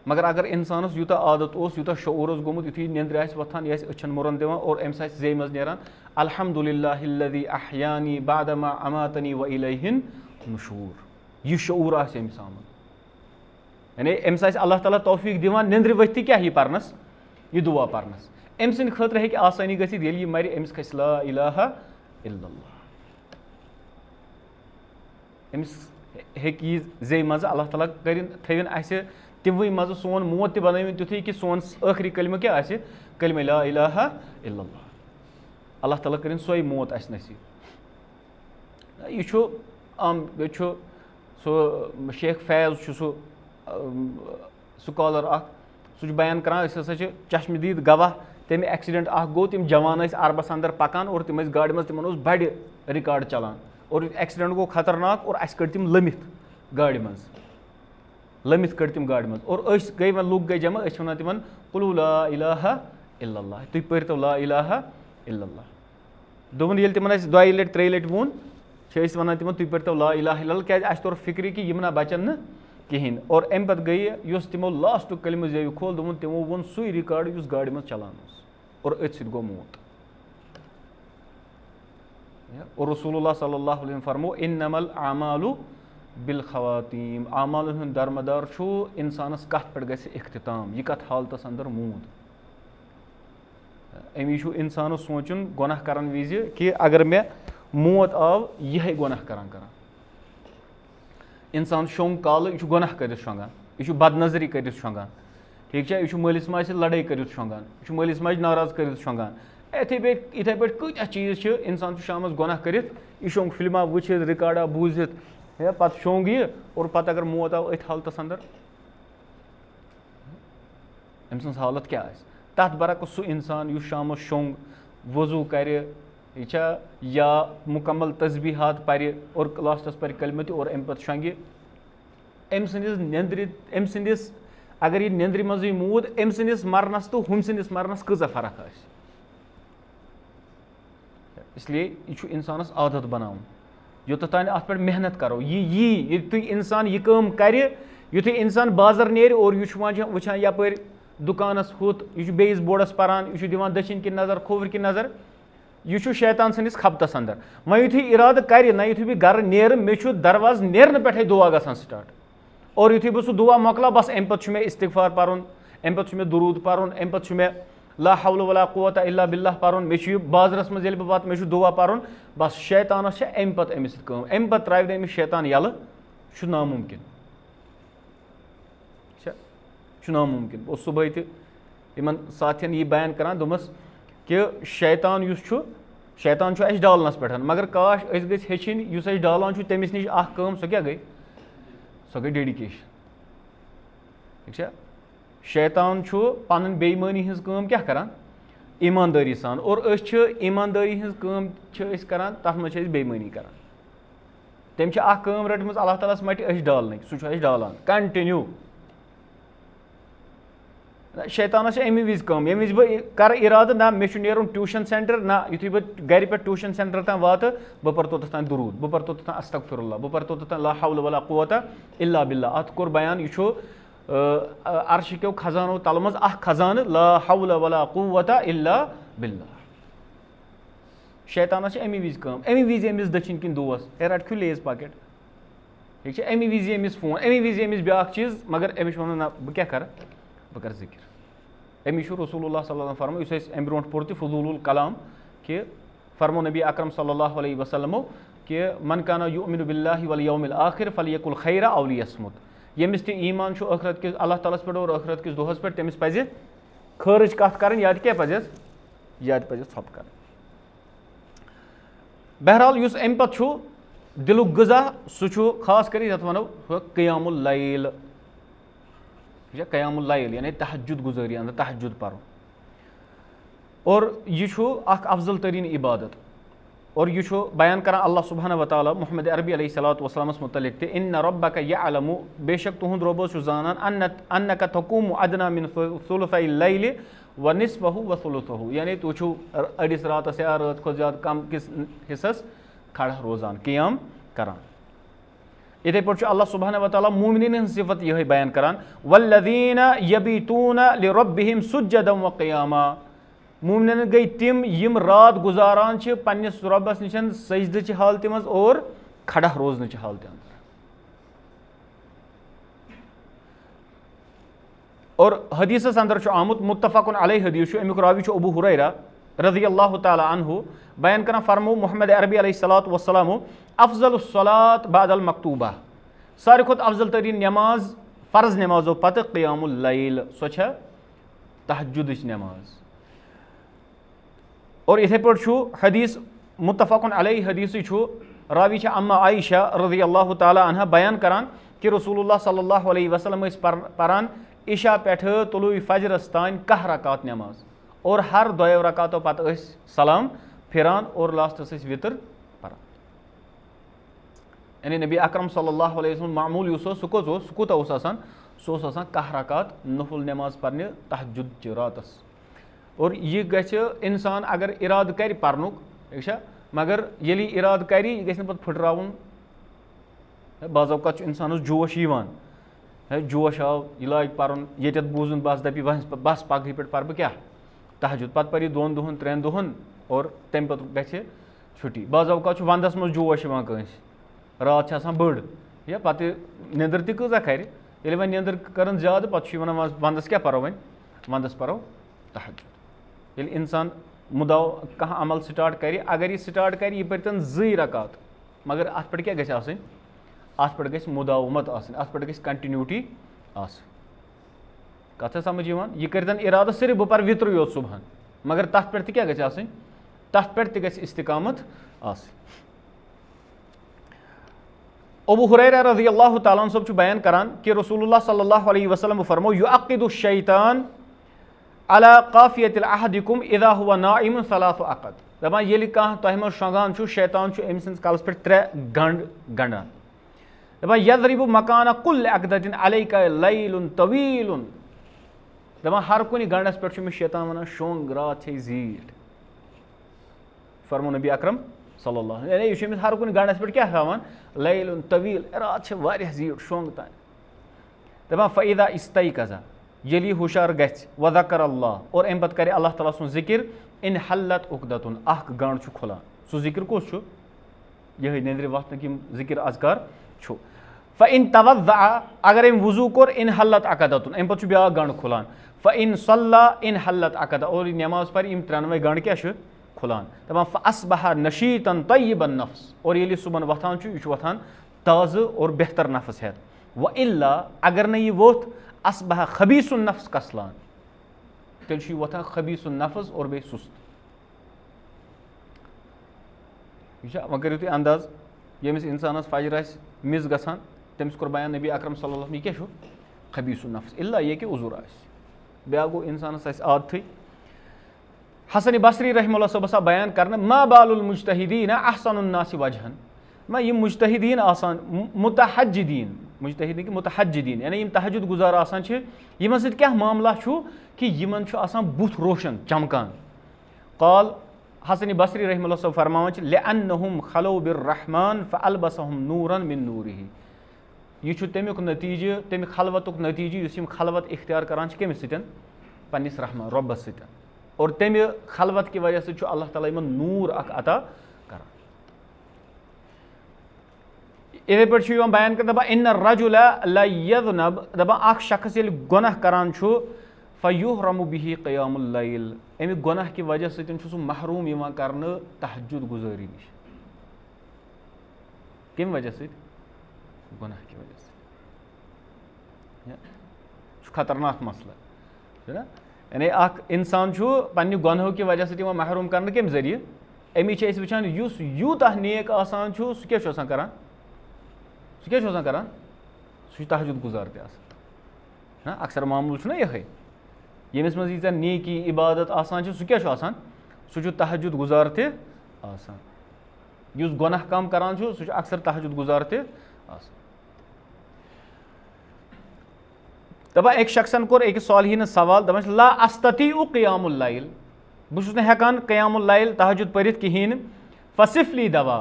मगर अगर इंसानस यूता आदत यूता शऊर गोमुत युथु निंद्र वथान यह अछन मुरन दिवान और अम जे मज नेरान अल्हम्दुलिल्लाहिल्लज़ी अहयानी बादमा अमातनी व इलैहिन नुशूर यह शऊर अमिस आमुत यानी अम्स अल्लाह ताला तौफीक दिवान निंद्र वथि क्या यह परनस यह दुआ परनस अम सद खतर हे आसानी गसित येल यह मर अमिस खस ला इलाहा इल्लल्लाह अमिस हेक यह जे मज अल्लाह ताला करिन थविन असे तिमवै मज सोन मौत त बनविन तुथै कि सोन आखिरी कलमा क्या आसे कलमा ला इलाहा इल्लल्लाह अल्लाह ताला करिन सोई मौत अस नसीब यह आम सो शेख फैज सो स्कॉलर सह बयान करान चश्मदीद गवाह तमें एक्सीडेंट गो तम जवान अरबस अंदर पकान और तम गाड़ी मज तिमन बड़ रिकॉर्ड चलान और एक्सीडेंट गो खतरनाक और अस कड़ तम लमित गाड़ी मज लमित कड़ तम गाड़ी मज और गई वन लूक गई जमा वन तिमन कुलू ला इलाहा इल्लल्लाह तुम पर्तो ला इलाहा इल्लल्लाह दोपन ये तिमन 2 लट 3 लट वोन वन तिमन तुम पर्तो ला इलाहा इल्लल्लाह क्या अस तोर फिक्र कि यम ना बचन न कहें और अम पे गई तमो लास्ट कलम जेव खोल दोपन तमो वो सू रिकॉर्ड उस गाड़ी में चलान और अथ सो मौत और रसूलुल्लाह सल्लल्लाहु अलैहि वसल्लम फरमो इन्नमल आमालु बिल खवातीम आमाल हुंद दरमदार इंसानस कत पे गि इख्तिताम यह कत हालतस अंदर मूद अमी इंसान सोचुन गुनाह करन विज कि अगर मे मौत आव यह गुनाह करान इंसान शोंग काल यह गुनाह कर शोंगान यह बदनजरी कर शोंगान ठीक है यह मलिस माज लड़ाई कर शोंगान यह मलिस माज नाराज कर शोंगान इथे पे कत चीज़ इंसान शाम गुनाह कर यह शोंग फिल्मा वुचित रिकॉर्डा बूजित पे शोंग यह और पे अगर मौत आव अथ हालतस अंदर अम सज हालत क्या तथ बरक्स सह इंसान यह शाम शोंग वजू कर या मुकम्मल तस्बीहात पर और लास्टस पर कलमत और अम पे शंगे अम सदिस अगर यह निंद्र मज मूद अम सदिस मरनस तो हम सदिस मरनस कज़ा फर्क आ इसलिए यह इंसानस आदत बनाऊन योत तान अत पे मेहनत करो यी तुम इंसान यह काम कर युथु इंसान बाजार नेर और यह वुचान यपर दुकानस हुत यह बेस बोर्डस पारान यह दिवान दक्षिण की नजर खोवर की नजर यह शैतान सनिस खपतस अंदर वह युथु इराद कर ना युथु बह गर नेर मे दरवाज नेरन पे दुआ गसान स्टार्ट और युथुय बह सह दुआ मकला बस अमि पे मे इस्तिगफार पर्न, अमि पे मे दुरूद पर्न, अमि पे मे ला हौल वला कुव्वता इल्ला बिल्लाह पर्न, मे बाजरस मज येल बह मे दुआ पर्न, बस शैतानस अमि पे अमिस सत काम, अमि पे त्राव अमिस शैतान यल, नामुमकिन नामुमकिन। बह सुबह तमन साथियन यह बयान करान दोमस कि शैतान शैतान अस डालनस पे, मगर काश अस गई हेचिन युस अस डालान तमिस निश सो क्या गई, सो गई डेडिकेशन। ठीक, शैतान पन बेईमानी हज काम क्या करान, ईमानदारी सान, और ईमानदारी हज काम करान, तथ मज बेईमानी करान। तम काम रटम अल्लाह ताला मट अस डालन, सह डालान कंटिन्यू। शैतानस अमी विज काम, ये विज बह कर इराद ना मे नेरुन ट्यूशन सेंटर, ना युथुय बह गर पे ट्यूशन सेंटर तान वात बह पर तोत तान दुरूद, बह पर तोत तान अस्तगफिरुल्लाह, बह पर तोत तान ला हौल वला कुव्वता इल्ला बिल्लाह। अत कोर बयान यह अर्श क्यों खजानो तल मज खजान ला हौल वला कुव्वता इल्ला बिल्लाह। शैतानस अमी विज काम, अमी विज अमिस दचिन किन दोस ए रट क्यों लेज पैकेट। ठीक, अमी विज अमिस फोन, अमी विज अमिस ब्या चीज, मगर अमिस वन ना बह क्या कर, बह कर जिक्र। अमी रसूलुल्लाह सल्लल्लाहु अलैहि वसल्लम फरमो, इस अमि ब्रोट पोर फुज़ूलुल कलाम कि फरमो नबी अकरम सल्लल्लाहु अलैहि वसल्लम कि मन काना युमिनु बिल्लाहि वल यौमिल आखिर फलयकुल खैरा औ लियस्मुत। यमिस ते ईमान आखिरत किस अल्लाह ताला पे और आखिरत किस दोहस पे, तमिस पज़ खैरच कथ करन, या क्या पज़, या पज़ थोप कर। बहरहाल युस अमि पे दिलुक ग़िज़ा सह खास कर यथ वनो क़ियामुल लैल, क़यामुल लैल यानी तहज्जुद गुजारी, अंदर तहज्जुद पर्न। और यह अफजल तरीन इबादत, और यह बयान करान अल्लाह सुब्हानहु व तआला मोहम्मद अरबी अलैहिस्सलातु वस्सलामस मुतल्लिक ते इन्न रब्बका यअलमु, बेशक तुहुंद रब जानान अन्नका तकूमु अदना मिन सुलुसै लैल व निस्फहु व सुलुसहु, यानी तु अड़िस रातस या रात खो ज्यादा कम किस हिस्सस खड़ा रोजान क़ियाम करान। इथे पे अल्लाह सुब्हानहु व तआला मोमिनीन सिफत यह बयान करान, वल्लज़ीना यबीतूना लिरब्बिहिम सुज्जदन व क़ियामा। मोमिनीन गई तिम यम रात गुजारान पन्निस रब्बस निश सजद हालत मज और खड़ा रोजन हालत अंदर। और हदीसस अंदर आमुत मुत्तफ़क़ुन अलैहि हदीस, अमुक रावी अबू हुरैरा रज़ियल्लाहु तआला अन्हु बयान करान, फरमो मोहम्मद अरबी अलैहिस्सलातु वस्सलाम अफज़लुस सलात बादल मकतूबा, सारे खुद अफजल तरीन नमाज फ़र्ज नमाजों पत क़ियामुल लैल, सो तहज्जुद नमाज। और इथे पे हदीस मुत्तफ़क़ुन अलैहि हदीस रावी अम्मा आयशा रज़ियल्लाहु तआला अन्हा बयान करान कि रसूलुल्लाह सल्लल्लाहु अलैहि वसल्लम परान इशा पे तुलुई फजरस तान 10 रकात नमाज, और हर 2 रकातों पत सलाम फिरान और लास्टस वितर परान। यानी नबी अकरम सल्लल्लाहु अलैहि वसल्लम मामूल सह कूता सह 10 रकात नफुल नमाज पर्ने तहज्जुद च रातस। और यह गछ इंसान अगर इराद कर पर्नुक, मगर ये इराद कर यह गछ पे फुटरावन। बाज़ औक़ात इंसानस जोश यिवान, जोश आव यह लाग पर्न, ये बूजन बस दपी बस पगह पे पर क्या तहज्जुद, पे पर 2 दुहन 3 दुहन और तम पे गछ छुट्टी। बाज़ औक़ात वंदस मज जोश यिवान कंस, रात बड़ या पे निंदर तीजा कर, ये वो निंदर कर ज्यादा पे वन वंदस क्या परो, वंदस परो तहज्जुद। ये इंसान मुदाव कह अमल स्टार्ट कर, अगर यह स्टार्ट कर यह पर्तन 2 रकात, मगर अत पे क्या गछ आसन, अत पे गछ मुदावमत आसन, अत पे गछ कंटिन्यूटी आस। कथ समझ यह करतन इरादा सिर्फ बह पर वित्र योत सुबह, मगर तथ पे क्या गछ आसन, तथ पे गछ इस्तिकामत आस। अबू हुरैरा रज़ियल्लाहु तआला अन्हु सब बयान करान कि रसूलुल्लाह सल्लल्लाहु अलैहि वसल्लम फरमो युअक़िदु शैतान अला काफियतिल अहदिकुम इज़ा हुवा नाइम 3 अक़द। दपान ये कह तह मज शोंगान शैतान अमि सस कलस पे 3 गंड गंडान। दपान यज़रिबु मकाना कुल्लि अक़दतिन अलैका लैलुन तवीलुन। दपान हर कुन गंडस पे शैतान वन शोंग रात जीट। फरमो नबी अकरम सल्लल्लाहु अलैहि वसल्लम, यानी हर कुन गंडस पे क्या हावान, लैलुन तवील, रात वारिया जीट शोंग तान। दपान फ़इज़ा इस्तयक़ज़ा, यली हुशार गछ वज़कर अल्लाह, और अम पे करे अल्लाह ताला सुन जिक्र, इन हल्लत उक़दतुन, अख गंड खुलान। सो जिक्र कुछ यह निंद्र वथन कि जिक्र अज़कार। फ़इन तवज़्ज़अ अगर अम वज़ू कोर इन हल्लत अक़दतुन अम पे ब्याक गंड खुलान फ़इन सल्ला इन हल्लत अक़दा और नमाज पर यम त्रेनवे गंड क्या खुलान दपान फ़अस्बह नशीतन तय्यबन नफ्स और ये सुबह वथान यह वथान ताज़ और बेहतर नफ्स हेत व इल्ला अगर न यह वोथ अस्बह खबीसुन नफ्स कसलान तेल वथान खबीसुन नफ्स और बे सुस्त वह करो तुम अंदाज यमिस इंसानस फजर मिस गसान तमिस कोर बयान नबी अकरम सल्लल्लाहु अलैहि वसल्लम क्या खबीसुन नफ्स इल्ला ये कि उज़ुर ब्या गो इंसानस आदत हसन बसरी रहमहुल्लाह सबस बयान करना मा बालुल मुज्तहिदीन अहसनुन नासि वजहन मा यम मुज्तहिदीन आसान मुतहज्जिदीन मुज्तहिदीन कि मुतहज्जिदीन यानी यम तहज्जुद गुजार आसान छ यमन सत क्या मामला छु कि यमन छु आसान बुथ रोशन चमकान क़ाल हसन बसरी रहमहुल्लाह सब फरमावन छ लिअन्नहुम खलौ बिर्रहमान फअलबसहुम नूरन मिन नूरिही यह छु तमिक नतीजे तमिक खलवतुक नतीजे युस यम खलवत इख्तियार करान छ केमिस सतन पन्निस रहमान रब्बस सतन और तमि खलवत की वजह से अल्लाह ताला यमन नूर अख अता कर इधे पे बयान कर दपा इन रजुल लयज़नब दपा अख शख्स ये गुनाह करान फयुहरमु बिही क़यामुल लैल अमि गुनाह की वजह से सह महरूम यवान करने तहज्जुद गुजारी नश कम वजह से गुनाह की वजह से खतरनाक मसला है ना यानी अख इंसान पन्ने गुनाहों की वजह से महरूम करने कम जरिए अमी वुचान यूतः नेक आसान सह क्या करान सह करान सह तहज्जुद गुजार ना अक्सर मामूल ना यह यमिस मज यीजा नेकी इबादत आसान सह क्या सह तहज्जुद गुजार ते आसान युस गुनाह कम करान सह अक्सर तहज्जुद गुजार ते आसान दपा एक शख्सन कोर एक सालिहीन सवाल दपन ला अस्ततीउ क़ियामुल लैल बहुस न हेकान क़ियामुल लैल तहज्जुद परित कहीं फसिफली दवा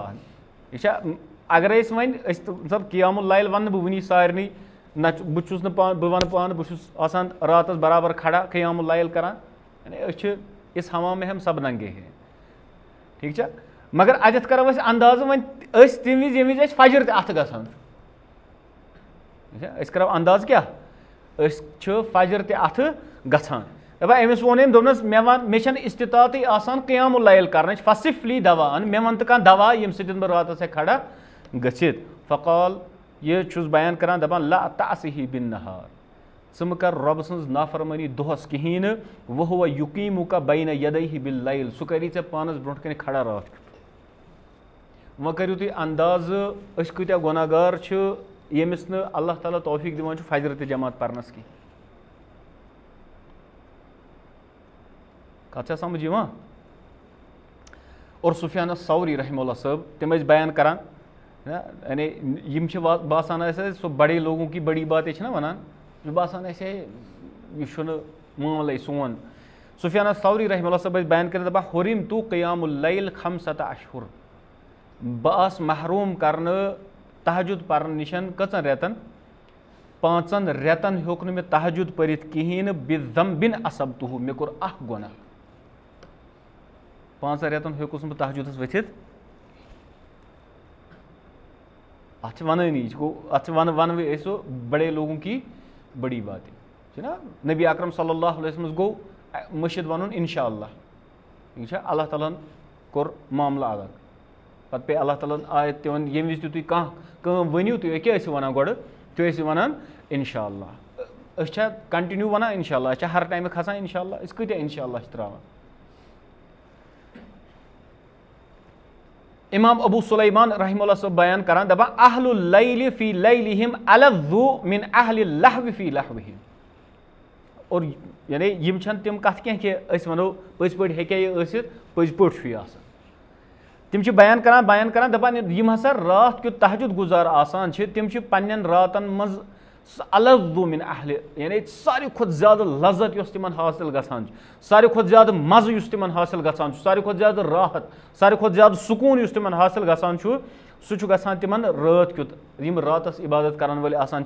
यह अगर वन सब क़ियामुल लैल वन बह वनी सारे न बहुस बह वन पान बहुस रात बराबर खड़ा क़ियामुल लैल करान यानी इस हवा में हम सब नंगे हैं ठीक है मगर अत करो अंदाज वन तम वि ये वि फजर तथ गसान करो अंदाज क्या फजर तथ गसान दपा अमिस वोन दोनस मे वन मे इस्तितात आसान क़ियामुल लैल कर फसिफली दवा अन मे वन तो दवा यम सत बह रात खड़ा गसित फ़क़ाल यह छुस बयान करान दपान ला तअसिही बिन नहार ज़म कर रब सन्ज नाफरमानी दोहस कहीं वह युकीमुका बैन यदैहि बिल लैल सह करी ऐ पानस ब्रोट कन खड़ा रात वह करो तुम अंदाज कत्या गुनाहगार यमिस न अल्लाह ताला तौफीक दिवान फजर ते जमात परनस की कत समझ यवान और सुफियान सौरी रहमहुल्लाह साहब तम बयान करान यानी यम बासान सो बड़े लोगों की बड़ी बात ना वनान यह बासान यह मामल सोन सुफियान सौरी रहमहुल्लाह साहब बयान कर दपा हुरिम तू क़ियामुल लैल खमसत अशहुर बस महरूम करने तहज्जुद पर निशन कचन रेतन 5 रेतन हेक मे तहज्जुद परित कहीं बिन असबतुहु मे कोर अख गुनाह 5 रेतन हेकुस बह तहज्जुदस वथित अत वनानी अत वन बड़े लोगों की बड़ी बात है ना नबी अकरम सल्लल्लाहु अलैहि वसल्लम गो मस्जिद वन इंशाअल्लाह यह अल्लाह ताला कोर मामला अलग पे पे अल्लाह ताला आयत तवन ये विज तुम कह वनियो तुम क्या वन गो तुम वन इंशाअल्लाह कंटिन्यू वन इंशाअल्लाह हर टाइम खसान इंशाअल्लाह कत इंशाअल्लाह त्रावान इमाम अबू सुलैमान रहमहुल्लाह सब बयान करान दपा अहलुल लैल फी लैलिहिम अलज़्ज़ु मिन अहलिल लहव फी लहविहिम और यानी यम छन तम कथ कह कि वनो पज पे हे पज पे तम बयान करान दपान यम हसा रात क्यों तहज्जुद गुजार आसान तम पन्न रातन मज अलज़्ज़ु मिन अहल यानी सारी खुद ज़्यादा लज्जत यस तिमन हासिल गसान सारी खुद ज़्यादा मज़ यस तिमन हासिल गसान सारी खुद ज़्यादा राहत सारी खुद ज़्यादा सुकून यस तिमन हासिल गसान सह गसान तिमन रात क्युत यम रातस इबादत करन वाले आसान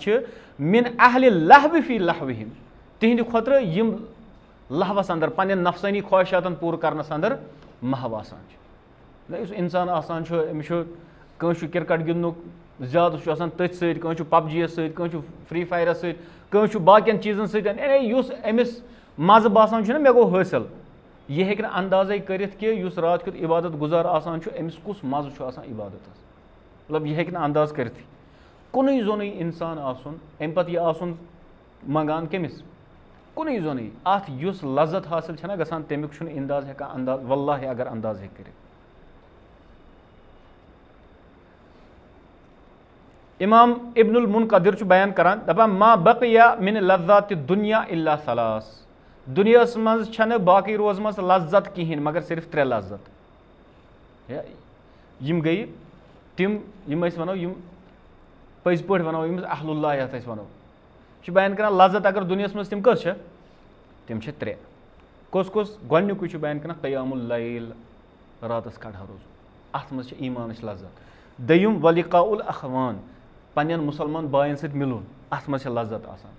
मिन अहल लहव फी लहविहिम तिहंद खुतर यम लहवस अंदर पन्न नफसानी ख्वाहिशातन पूर करनस अंदर महव आसान इंसान आसान अमिस क्रिकेट गिंदनुक زیادٕ چھُ آسان تٔتھۍ سۭتۍ کٲنٛسہِ چھُ PUBG یَس سۭتۍ کٲنٛسہِ چھُ فرٛی فایرَس سۭتۍ کٲنٛسہِ چھُ باقٕیَن چیٖزَن سۭتۍ یعنی یُس أمِس مَزٕ باسان چھُنہ مےٚ گوٚو حٲصِل یہِ ہیٚکہِ نہٕ اندازَے کٔرِتھ کہِ یُس راتھ کیُتھ عبادت گُزار آسان چھُ أمِس کُس مَزٕ چھُ آسان عبادتَس مطلب یہِ ہیٚکہِ نہٕ انداز کٔرِتھٕے کُنُے زوٚنُے اِنسان آسُن اَمہِ پَتہٕ یہِ آسُن منٛگان کٔمِس کُنُے زوٚنُے اَتھ یُس لَذت حٲصِل چھَنہ گژھان تَمیُک چھُنہٕ انداز ہٮ۪کان انداز واللہ اگر انداز ہیٚکہِ کٔرِتھ اِمام ابن المنقدر چھُ بیان کران دَپان ما بقیہ من لذات دُنیا الا ثلاث دُنیاہَس منٛز چھنہٕ باقٕے روزمٕژ لذت کِہینۍ مگر صرف 3 لذت یِم گٔیہِ تِم یِم أسۍ وَنو یِم پٔزۍ پٲٹھۍ وَنو یِم اہل اللہ یَتھ أسۍ وَنو یہِ چھُ بیان کران لذت اگر دُنیاہَس منٛز تِم کٔژ چھِ تِم چھِ 3 کُس کُس گۄڈنیُکُے چھُ بیان کران قیام اللیل راتَس کھڑا روزُن اَتھ منٛز چھِ ایٖمانٕچ لذت دوٚیِم ولقاء الاخوان پنٛنٮ۪ن مُسلمان بایَن سۭتۍ مِلُن اَتھ منٛز چھِ لذت آسان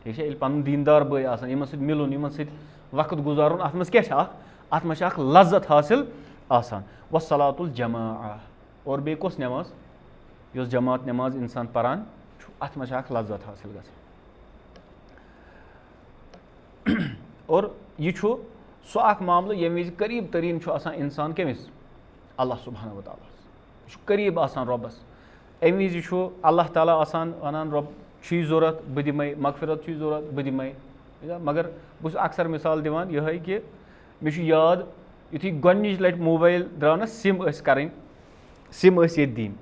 ٹھیٖک چھا ییٚلہِ پَنُن دیٖندار بٲے آسان یِمن سۭتۍ مِلُن یِمن سۭتۍ وقت گُزارُن اَتھ منٛز کیاہ چھِ اَتھ منٛز چھِ اکھ لذت حٲصِل آسان وصلاۃ الجماع اور بیٚیہِ کۄس نٮ۪ماز یۄس جماعت نٮ۪ماز اِنسان پَران چھُ اَتھ منٛز چھِ اکھ لذت حٲصِل گژھان اور یہِ چھُ سُہ اکھ معاملہٕ ییٚمہِ وِزِ قریٖب تریٖن چھُ آسان اِنسان کٔمِس اللہ سبحانہ وتعالیٰ یہِ چھُ قریٖب آسان رۄبَس اَمہِ وِزِ چھُ اللہ تعالیٰ آسان وَنان رۄب چھُے ضوٚرَتھ بہٕ دِمَے مغفرت چھُے ضوٚرَتھ بہٕ دِمَے مگر بہٕ چھُس اکثر مِثال دِوان یِہوٚے کہِ مےٚ چھُ یاد یُتھُے گۄڈنِچ لَٹہِ موبایل درٛاو نہ سِم ٲسۍ کَرٕنۍ سِم ٲسۍ ییٚتہِ دِنۍ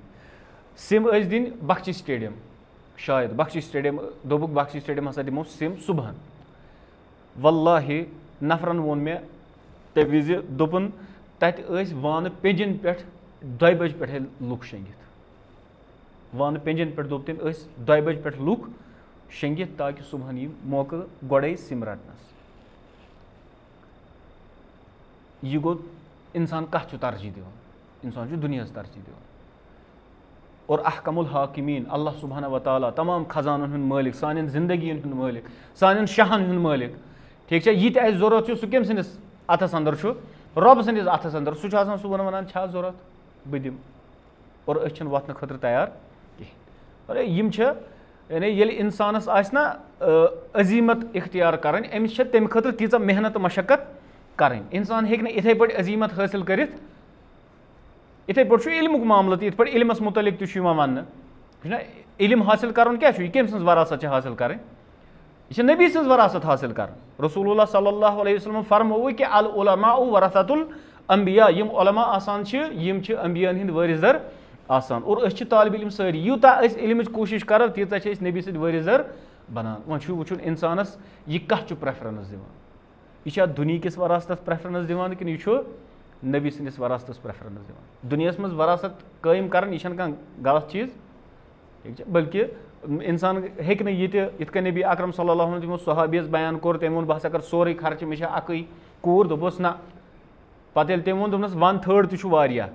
سِم ٲسۍ دِنۍ بخشی سٹیڈیَم شاید بخشی سٹیڈیَم دوٚپُکھ بخشی سٹیڈیَم ہسا دِمو سِم صُبحن واللہ نفرَن ووٚن مےٚ تَمہِ وِزِ دوٚپُن تَتہِ ٲسۍ وانہٕ پیٚنجَن پٮ۪ٹھ 2 بَجہِ پٮ۪ٹھَے لُکھ شیٚنٛگِتھ وانہٕ پیٚنجَن پٮ۪ٹھ دوٚپ تٔمۍ ٲسۍ 2 بَجہِ پٮ۪ٹھ لُکھ شیٚنٛگِتھ تاکہِ صُبحن یی موقعہٕ گۄڈَے سِم رَٹنَس یہِ گوٚو اِنسان کَتھ چھُ ترجیح دِوان اِنسان چھُ دُنیاہَس ترجیح دِوان اور احکم الحاکمیٖن اللہ سبحانہ وتعالیٰ تمام خزانَن ہُنٛد مٲلِک سانٮ۪ن زندگیَن ہُنٛد مٲلِک سانٮ۪ن شاہَن ہُنٛد مٲلِک ٹھیٖک چھا یہِ تہِ اَسہِ ضوٚرَتھ چھُ سُہ کٔمۍ سٕنٛدِس اَتھَس اَنٛدر چھُ رۄبہٕ سٕنٛدِس اَتھَس اَنٛدر سُہ چھُ آسان صُبحن وَنان چھا ضوٚرَتھ بہٕ دِمہٕ اور أسۍ چھِنہٕ وۄتھنہٕ خٲطرٕ تیار کِہیٖنۍ اور یِم چھِ یعنی ییٚلہِ اِنسانَس آسہِ نہ عظیٖمت اختیار کَرٕنۍ أمِس چھِ تَمہِ خٲطرٕ تیٖژاہ محنت تہٕ مشقت کَرٕنۍ اِنسان ہیٚکہِ نہٕ یِتھَے پٲٹھۍ عظیٖمت حٲصِل کٔرِتھ یِتھَے پٲٹھۍ چھُ علمُک معاملہٕ تہِ یِتھ پٲٹھۍ علمَس مُتعلِق تہِ چھُ یِوان وَننہٕ یہِ چھُنہ علم حٲصِل کَرُن کیاہ چھُ یہِ کٔمۍ سٕنٛز وراثت چھِ حٲصِل کَرٕنۍ یہِ چھِ نبی سٕنٛز وراثت حٲصِل کَرٕنۍ رسول اللہ صلی اللہ علیہ وسلم فرمووُے کہِ العلماء ورثۃ الانبیاء یِم علما آسان چھِ یِم چھِ انبیاہَن ہِنٛدۍ وٲرِث در آسان اور أسۍ چھِ طالبہِ علم سٲری یوٗتاہ أسۍ علمٕچ کوٗشِش کَرو تیٖژاہ چھِ أسۍ نبی سٕنٛدۍ وٲرِث در بَنان وۄنۍ چھُ وٕچھُن اِنسانَس یہِ کَتھ چھُ پرٛٮ۪فرَنٕس دِوان یہِ چھا دُنہِکِس وراثتَس پرٛٮ۪فرَنٕس دِوان کِنہٕ یہِ چھُ نبی سٕنٛدِس وراثتَس پرٛٮ۪فرَنٕس دِوان دُنیاہَس منٛز وراثت قٲیِم کَرٕنۍ یہِ چھَنہٕ کانٛہہ غلط چیٖز ٹھیٖک چھا بٔلکہِ اِنسان ہیٚکہِ نہٕ یہِ تہِ یِتھ کٔنۍ نبی اکرم صلی اللہ علیہ یِمو صحابیَس بیان کوٚر تٔمۍ ووٚن بہٕ ہسا کَرٕ سورُے خرچہٕ مےٚ چھےٚ اَکٕے کوٗر دوٚپُس نہ پَتہٕ ییٚلہِ تٔمۍ ووٚن دوٚپنَس 1/3 تہِ چھُ واریاہ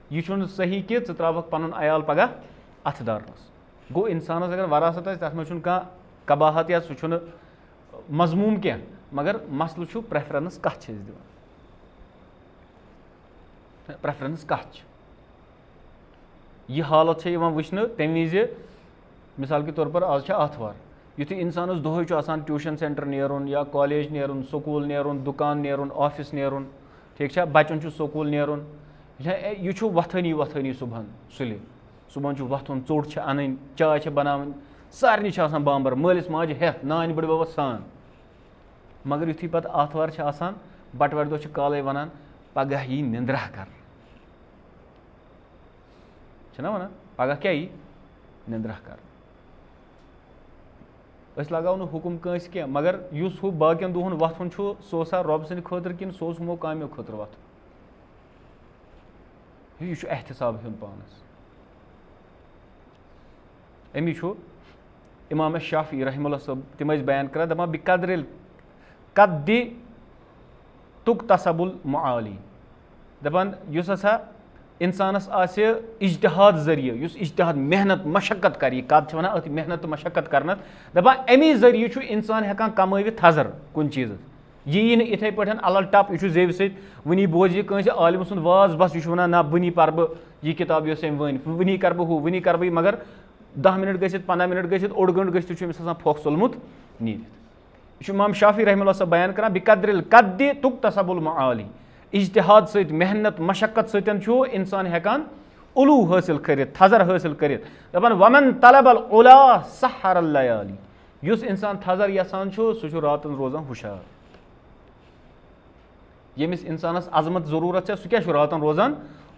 یہِ چھُنہٕ صحیح کہِ ژٕ ترٛاوَکھ پَنُن عیال پَگاہ اَتھٕ دارنَس گوٚو اِنسانَس اگر وراثت آسہِ تَتھ منٛز چھُنہٕ کانٛہہ قباہت یا سُہ چھُنہٕ مضموٗم کینٛہہ مگر مسلہٕ چھُ پرٛٮ۪فرَنٕس کَتھ چھِ أسۍ دِوان پرٛٮ۪فرَنٕس کَتھ چھِ یہِ حالت چھےٚ یِوان وٕچھنہٕ تَمہِ وِزِ مِثال کے طور پر آز چھِ آتھوار یُتھُے اِنسانَس دۄہَے چھُ آسان ٹیوٗشَن سٮ۪نٹَر نیرُن یا کالیج نیرُن سکوٗل نیرُن دُکان نیرُن آفِس نیرُن ٹھیٖک چھا بَچَن چھُ سکوٗل نیرُن یہِ چھُ وۄتھٲنی صُبحن سُلہِ صُبحن چھُ وۄتھُن ژوٚٹ چھِ اَنٕنۍ چاے چھِ بَناوٕنۍ سارنٕے چھِ آسان بامبر مٲلِس ماجہِ ہٮ۪تھ نانۍ بٔڈبَبَس سان مگر یُتھُے پَتہٕ آتھوار چھِ آسان بَٹوارِ دۄہ چھِ کالَے وَنان پَگاہ یی نِندرا کَرنہٕ چھِنہ وَنان پَگاہ کیٛاہ یی نِندرا کَرنہٕ أسۍ لگاوو نہٕ حُکُم کٲنٛسہِ کینٛہہ مگر یُس ہُہ باقٕیَن دۄہَن وۄتھُن چھُ سُہ اوسا رۄبہٕ سٕنٛدِ خٲطرٕ کِنہٕ سُہ اوس ہُمو کامیو خٲطرٕ وۄتھُن یہِ چھُ احتِساب ہیوٚن پانَس أمی چھُ اِمام شافی رحمہ اللہ صٲب تِم ٲسۍ بیان کَران دَپان بِقدرِ قدِ تُقتصب المعالی دَپان یُس ہسا اِنسانَس آسہِ اِجتِہاد ذٔریعہٕ یُس اِجتِہاد محنت مشقت کَرِ یہِ قد چھِ وَنان أتھۍ محنت تہٕ مشقت کَرنَس دَپان اَمی ذٔریعہٕ چھُ اِنسان ہٮ۪کان کَمٲوِتھ تھَزر کُنہِ چیٖزَس یہِ یی نہٕ یِتھَے پٲٹھۍ اَلَل ٹَپ یہِ چھُ زیٚوِ سۭتۍ وٕنی بوزِ یہِ کٲنٛسہِ عالمہٕ سُنٛد واز بَس یہِ چھُ وَنان نہ وٕنی پَرٕ بہٕ यह किताब यस वन वनी कर बह वनी कर बह मगर 10 मिनट गसित 15 मिनट गसित ओड गंट गसित अमिस फोख सोलमुत नींद यह इमाम शाफी रहमहुल्लाह सब बयान करान बिकद्रिल कद्दि तुक्तसबुल मआली इज्तिहाद सहित मेहनत मशक्कत सहित इंसान हेकान उलू हासिल करित थजर हासिल करित दपान वमन तलबल उला सहर लयाली युस इंसान थजर यसान सह रातन रोजान हुशार यमिस इंसानस अजमत जरूरत है सह क्या रातन रोजान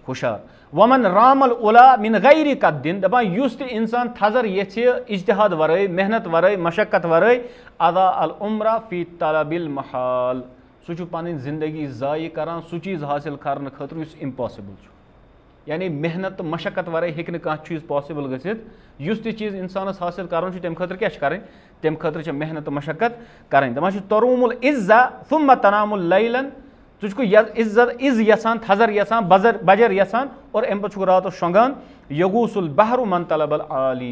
हुशार वमन रामल उला मिन गैरि कद्दिन दपान युस ते इंसान थजर यछे इज्तिहाद वराई मेहनत वराई मशक्कत वराई अदा अल उम्रा फी तलबिल महाल सह पन जिंदगी जाय करान सह चीज हासिल करने खतर युस इम्पॉसिबल यानी मेहनत मशक्कत वराई हेक न कह चीज पॉसिबल गसित युस ते चीज इंसानस हासिल करन तम खतर क्या करें तम खतर मेहनत मशक्कत करें दपान तरूमुल इज्जा थुम्मा तनामुल लैलन तुझको इज्जत इज यसान थजर यसान बजर यसान और अम पे रात शोंगान यगूसुल बहरु मन तलबल आली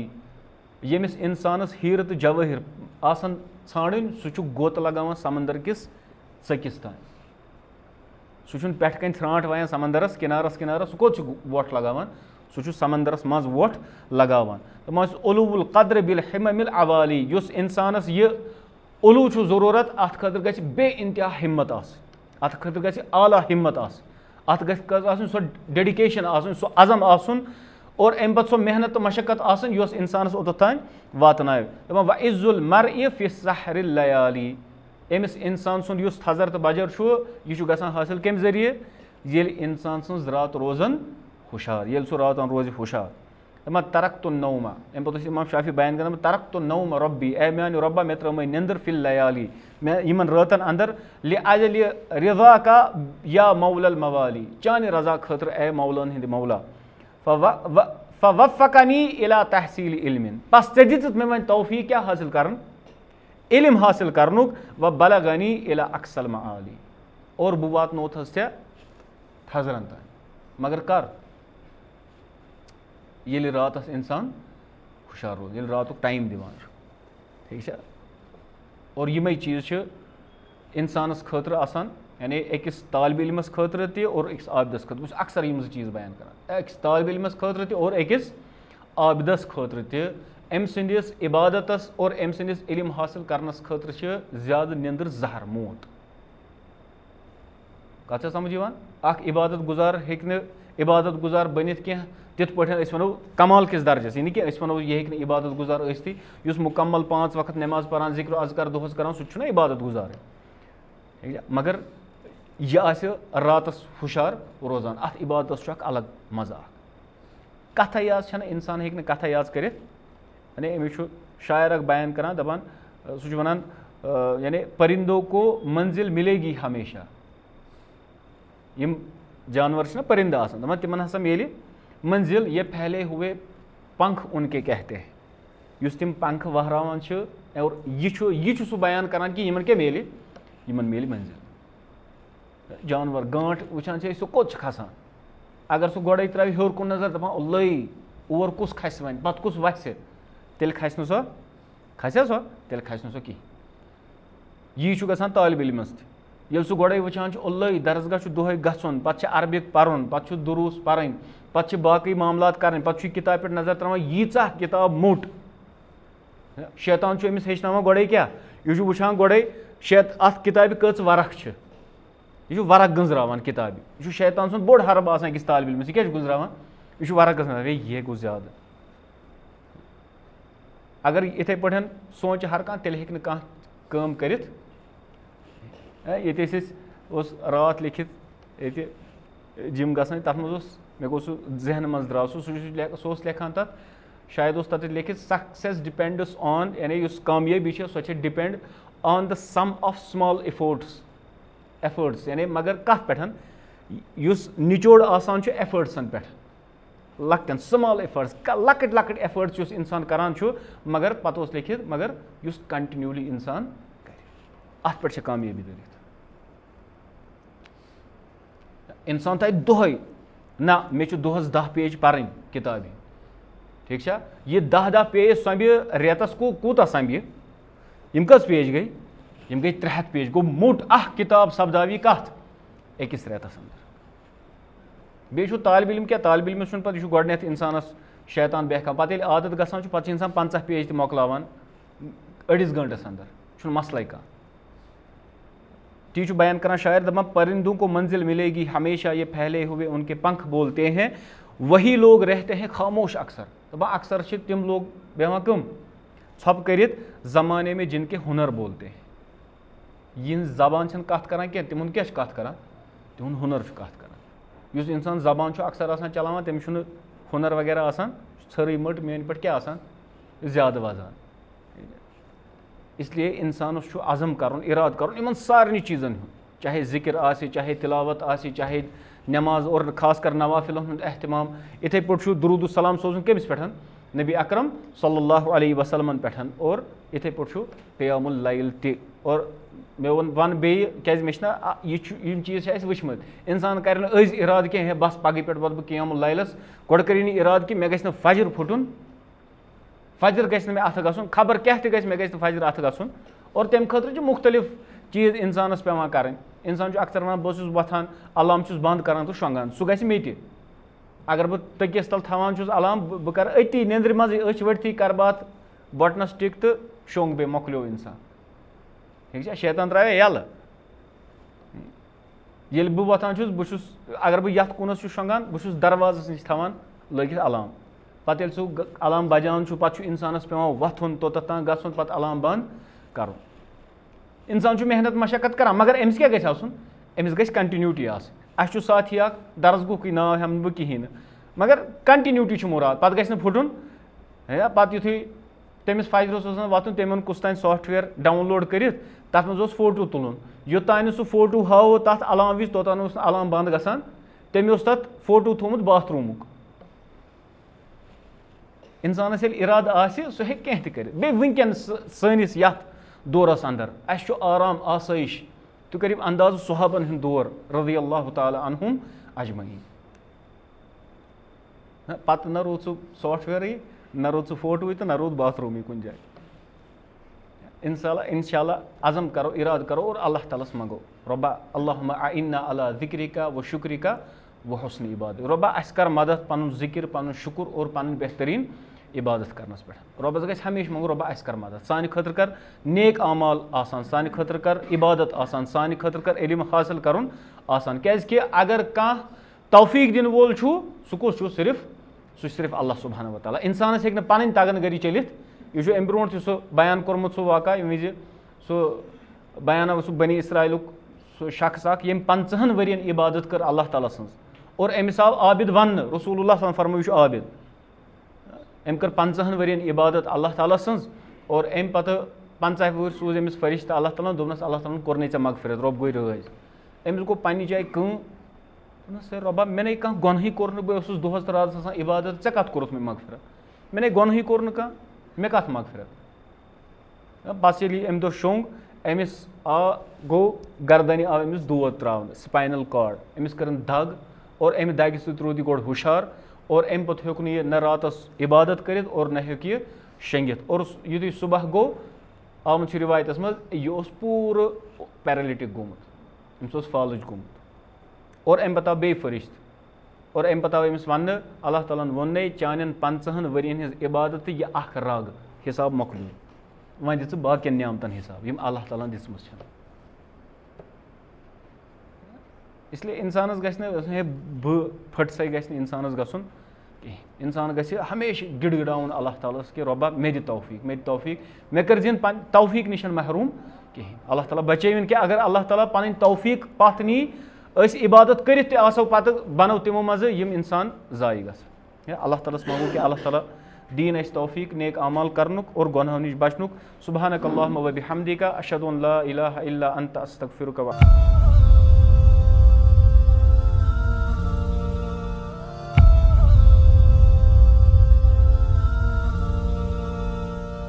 यमिस इंसानस हीर तो जवाहिर आसन छाड़न सह गोत लगान समंदर किस सकिस तान सह पेट कन त्रांट वायान समंदरस किनारस किनारस सह कोत वोट लगान सह समंदरस मज वोट लगान दपान उलूल कद्र बिल हिममिल अवाली युस इंसानस यह उलू जरूरत अत खतर गछ बे इंतहा हिम्मत अत खतर गछ आला हिम्मत अत गछ सो डेडिकेशन सो अज़म आसन और अम पे सो मेहनत मशक्कत आसन यस इंसानस ओत तान वातनाय दपान व इज्जुल मरइ फी सहर लयाली अमिस इंसान सुन युस थजर तो बजर यह गसान हासिल कम जरिए येल इंसान सज रात रोजन हुशार येल सो रातन रोज हुशार दपान तरक्तु नौमा अम पे इमाम शाफी बयान कर तरक्तु नौम रब्बी ए मान रब्बा मे त्रो निंदर फिल लयाली मे इन रातन अंदर लिअजल रिजा का या मौलल मवाली चान रजा खतर ए मौलन हिंद मौला फवफ़क़नी इला तहसील इल्मिन बस दित मे वन तौफीक क्या हासिल करन इल्म हासिल करनुक व बलगनी इला अक्सल मआली और बह वातनोथस थजरन तान मगर कर ये रातस इंसान हुशार रोज ये रात टाइम दिवान ठीक है और यमे चीज इंसानस खतर आसान यानी अकिस तालिब इल्मस खतर ते और अकिस आबिदस खतर बस अक्सर यम चीज बयान कर अकिस तालिब इल्मस खतर ते और अकिस आबिदस खतर ते अम संदिस इबादतस और अम संदिस इल्म हासिल करनस खतर ज्यादा निंदर जहर मौत कत समझ अख इबादत गुजार हेक इबादत गुजार बनित कह तिथ पे वो कमाल किस दर्जस यानी कि वो यह हेक इबादत गुजार ती मुकम्मल 5 वक्त नमाज पढ़ान जिक्र अजकर दोहस करान सह इबादत गुजार ठीक है मगर यह रातस हुशार रोजान अत इबादत अलग मजा कथ याज इंसान हेक कथ याज कर यानी अमिस शायर बयान करान दपान सह वनान यानी परिंदों को मंजिल मिलेगी हमेशा यम जानवर परिंदा आसान दपान तिमन हसा मिले मंजिल ये फैले हुए पंख उनके कहते हैं युस तिम पंख वहरावान और यह सह बयान करान कि यमन क्या मिले यमन मिले मंजिल जानवर गांठ वुचान सह कोत खसान अगर सह गोड़े त्रा हर कुन नजर दपान लई और कुस खस वन पत कुस वस तेल खस सो खसा सो तेल खस सो कहीं यह गसान तालिब इल्मस ये सह गोड़े वुचान लई दरसगाह दोहे गन पे अरबिक पर्न पे दुरूस पर्न पे बाकी मामलात कर पे किताब पे नजर त्रावान यीचा किताब मोट शैतान अमिस हेचनावान गोड़े क्या यह वुचान गोड़े अत किताब कच वरक यह वरक गंजरावान किताब यह शैतान सुन बोड़ हरब आसान अकिस तालिब इल्मस यह क्या गुजरावान यह वरक गंजरावान यह गो ज्यादा अगर इथे पे सोच हर कह तेल हेक कह काम करित ये रात लिखित ये जिम गसान तथ मज मे गो जहन मज द्राव सह लेखान तथ शायद तथ लिखित सक्सेस डिपेंड्स ऑन यानी कामयाबी so depend on the sum of small efforts यानी मगर कत पे निचोड़ आसान एफर्ट्सन पे लकटन स्मॉल एफर्ट्स लकट लकट एफर्ट्स इंसान करान मगर पत लिखित मगर कंटिन्यूली इंसान कर अत पे कामयाबी दलित इंसान थे दोहे ना मे दोहस 10 पेज पढ़ किताबी ठीक है यह 10 पेज संभि रेतस को कूता संभि यम कस पेज गई यम गई 300 पेज गो मोट किताब सपदावी कत अकिस रेतस अंदर बेशु तालिब इल्म क्या तालिब इल्म सुन पत गोडनेथ इंसानस शैतान बेहकान पत येल आदत गसान छु पत इंसान 50 पेज मोकलावान अड़िस घंटस अंदर छु मसला का ती बयान करा शायर दमा परिंदों को मंजिल मिलेगी हमेशा ये फैले हुए उनके पंख बोलते हैं वही लोग रहते हैं खामोश अक्सर दपा अक्सर तिम लोग बेवा कम छप कर ज़माने में जिनके हुनर बोलते हैं इन जबान कत कर तिम क्या कत कर तिहन हुनर कत कर उस इंसान जबान अक्सर आसान चलावान तमिस हुनर वगैरह आसान छरी मट मेन पे क्या आसान ज़्यादा वजान इसलिए इंसानस अज़म कर इराद कर इन सारे चीज़न चाहे ज़िक्र आसे चाहे तिलावत आसे चाहे नमाज और खास कर नवाफिल एहतमाम इथे पे दुरूद सलाम सोजन कमिस पे नबी अकरम सल्लल्लाहु अलैहि वसल्लम पे और इथे पे क़ियामुल लैल ति और मे वन बे क्या यह चीज़ वुचमत इंसान कर अज इराद कह बस पगह पे वो क़ियामुल लैलस गोड़ कर इराद कि मे गि फजर फुटन फजर गि मे अथ गन खबर क्या मे गि फजर अथ गन और तम खतर मुख्तलिफ चीज़ इंसानस पेवान कर इंसान अक्सर वन बहुत वथान अलार्म बंद कर तो शोंगान सह गि मे अगर बह तकियस तल थवान अलार्म बह कर अति निंद्र मज अच वर्थी कर बात बटनस टिक तो शोंग बे मोकलो इंसान ठीक है शैतान त्रा यल ये बह वथान अगर बह यथ कुनस शोंगान बह दरवाजस नश थवान लगित अलार्म पत ये सह अलार्म बजान पे इंसानस पेवान वथुन तोत तान गन पे अलार्म बंद कर इंसान मेहनत मशक्कत कर मगर अमिस क्या गन अमिस गई कंटिन्यूटी अस साथी दरसगुक नाव हम बह कहें मगर कंटिन्यूटी मुराद पे गि फुटन पे युथु तमिस फजरस वतन तम कुछ तान सॉफ्टवेयर डाउनलोड कर तथ मज फोटो तुलन योतान सह फोटो हाव तथ अलार्म विज तोतान अलार्म बंद गसान तम तथ फोटो थोमुत बाथरूमुक इंसानस इराद आसे सह हे कह कर बे वनकन सनिस यथ दौरस अंदर अस आराम आसाइश तु करीब अंदाज सुहाबन हंद दौर रज़ी अल्लाह ताला अन्हुम अजमईन पत न रोद सॉफ्टवेयर न रोद फोटो तो न रोद बाथरूम कुन जाए इंशाल्लाह अज़म करो इराद करो और अल्लाह तालस मंगो रब्बा अल्लाहुम्मा अइन्ना अला ज़िक्रिका व शुक्रिका व हुस्न इबादत रब्बा अस कर मदद पन जिक्र पन शुक्र और पन बेहतरीन इबादत करनस पे रब्बस गस हमेशा मंगो रब्बा अस कर मदद सानि खतर कर नेक अमाल आसान सानि खतर कर इबादत आसान सानि खतर कर इल्म हासिल करुन आसान क्या अगर कह तौफीक दिन वोल सह सिर्फ अल्लाह सुब्हानहु व तआला इंसानस हेक पन तगन गरी चलित यह अम ब्रोट सह बयान कोर्मुत सह वाक़ा यमि सह बयान सह बनी इसराइलुक सह शख्स यम 50 वरियन इबादत कर अल्लाह ताला सन्ज और अमिस आव आबिद वन रसूलुल्लाह फरमो यह आबिद अम कर 50 वरियन इबादत अल्लाह ताला सन्ज और अम पे 50 वर सूज अमिस फरिश्त अल्लाह ताला दोपनस अल्लाह ताला कोर चे मगफिरत रब गई रज अमिस गो पन्नी जाय सर रब्बा मे कह गुनह कोर बस दोहस रात आसान इबादत ऐ कत कोरुत मे मगफिरत मे गुनह कोर न कह मे कत मगफिरत बस ये अम दो शोंग अमिस आ गो गर्दन आव अमिस दोद त्रावन स्पाइनल कॉर्ड अमिस कर दग और अमि दग सत रोद गोड़ हुशार और अम पे हेक न रातस इबादत कर और न हेक यह शेंगित और युथु सुबह गो आमुत रिवायतस मज यह पूर पैरालिटिक गोमुत अमिस फालज गोमुत और अम पे बे फरिश्त और अम पे अमिस वन अल्लाह तालन वोन चान 50 वरियन हज इबादत यह अख रग हिसाब मकलू वन दिस बाकियन नियामतन हिसाब यम अल्लाह ताला दिसमस इसलिए इंसानस गि बह फटसै गि इंसानस गन कहें इंसान गि हमेशा गिड़गिड़ाउन अल्लाह तालस कि रब्बा मे दि तौफीक मे कर जिन तौफीक निश महरूम कहें अल्लाह ताला बचैन कि अगर अल्लाह ताला पन तौफीक पथ नी इबादत कर पे बनो तमो मज यम इंसान जाय ग अल्लाह तालस मांगो कि अल्लाह ताला दीन तौफीक नेक अमाल करनुक और गुनाहों निश बचनुक सुब्हानक अल्लाहुम्मा व बिहम्दिका अशहदु अन ला इलाहा इल्ला अंता अस्तगफिरुका व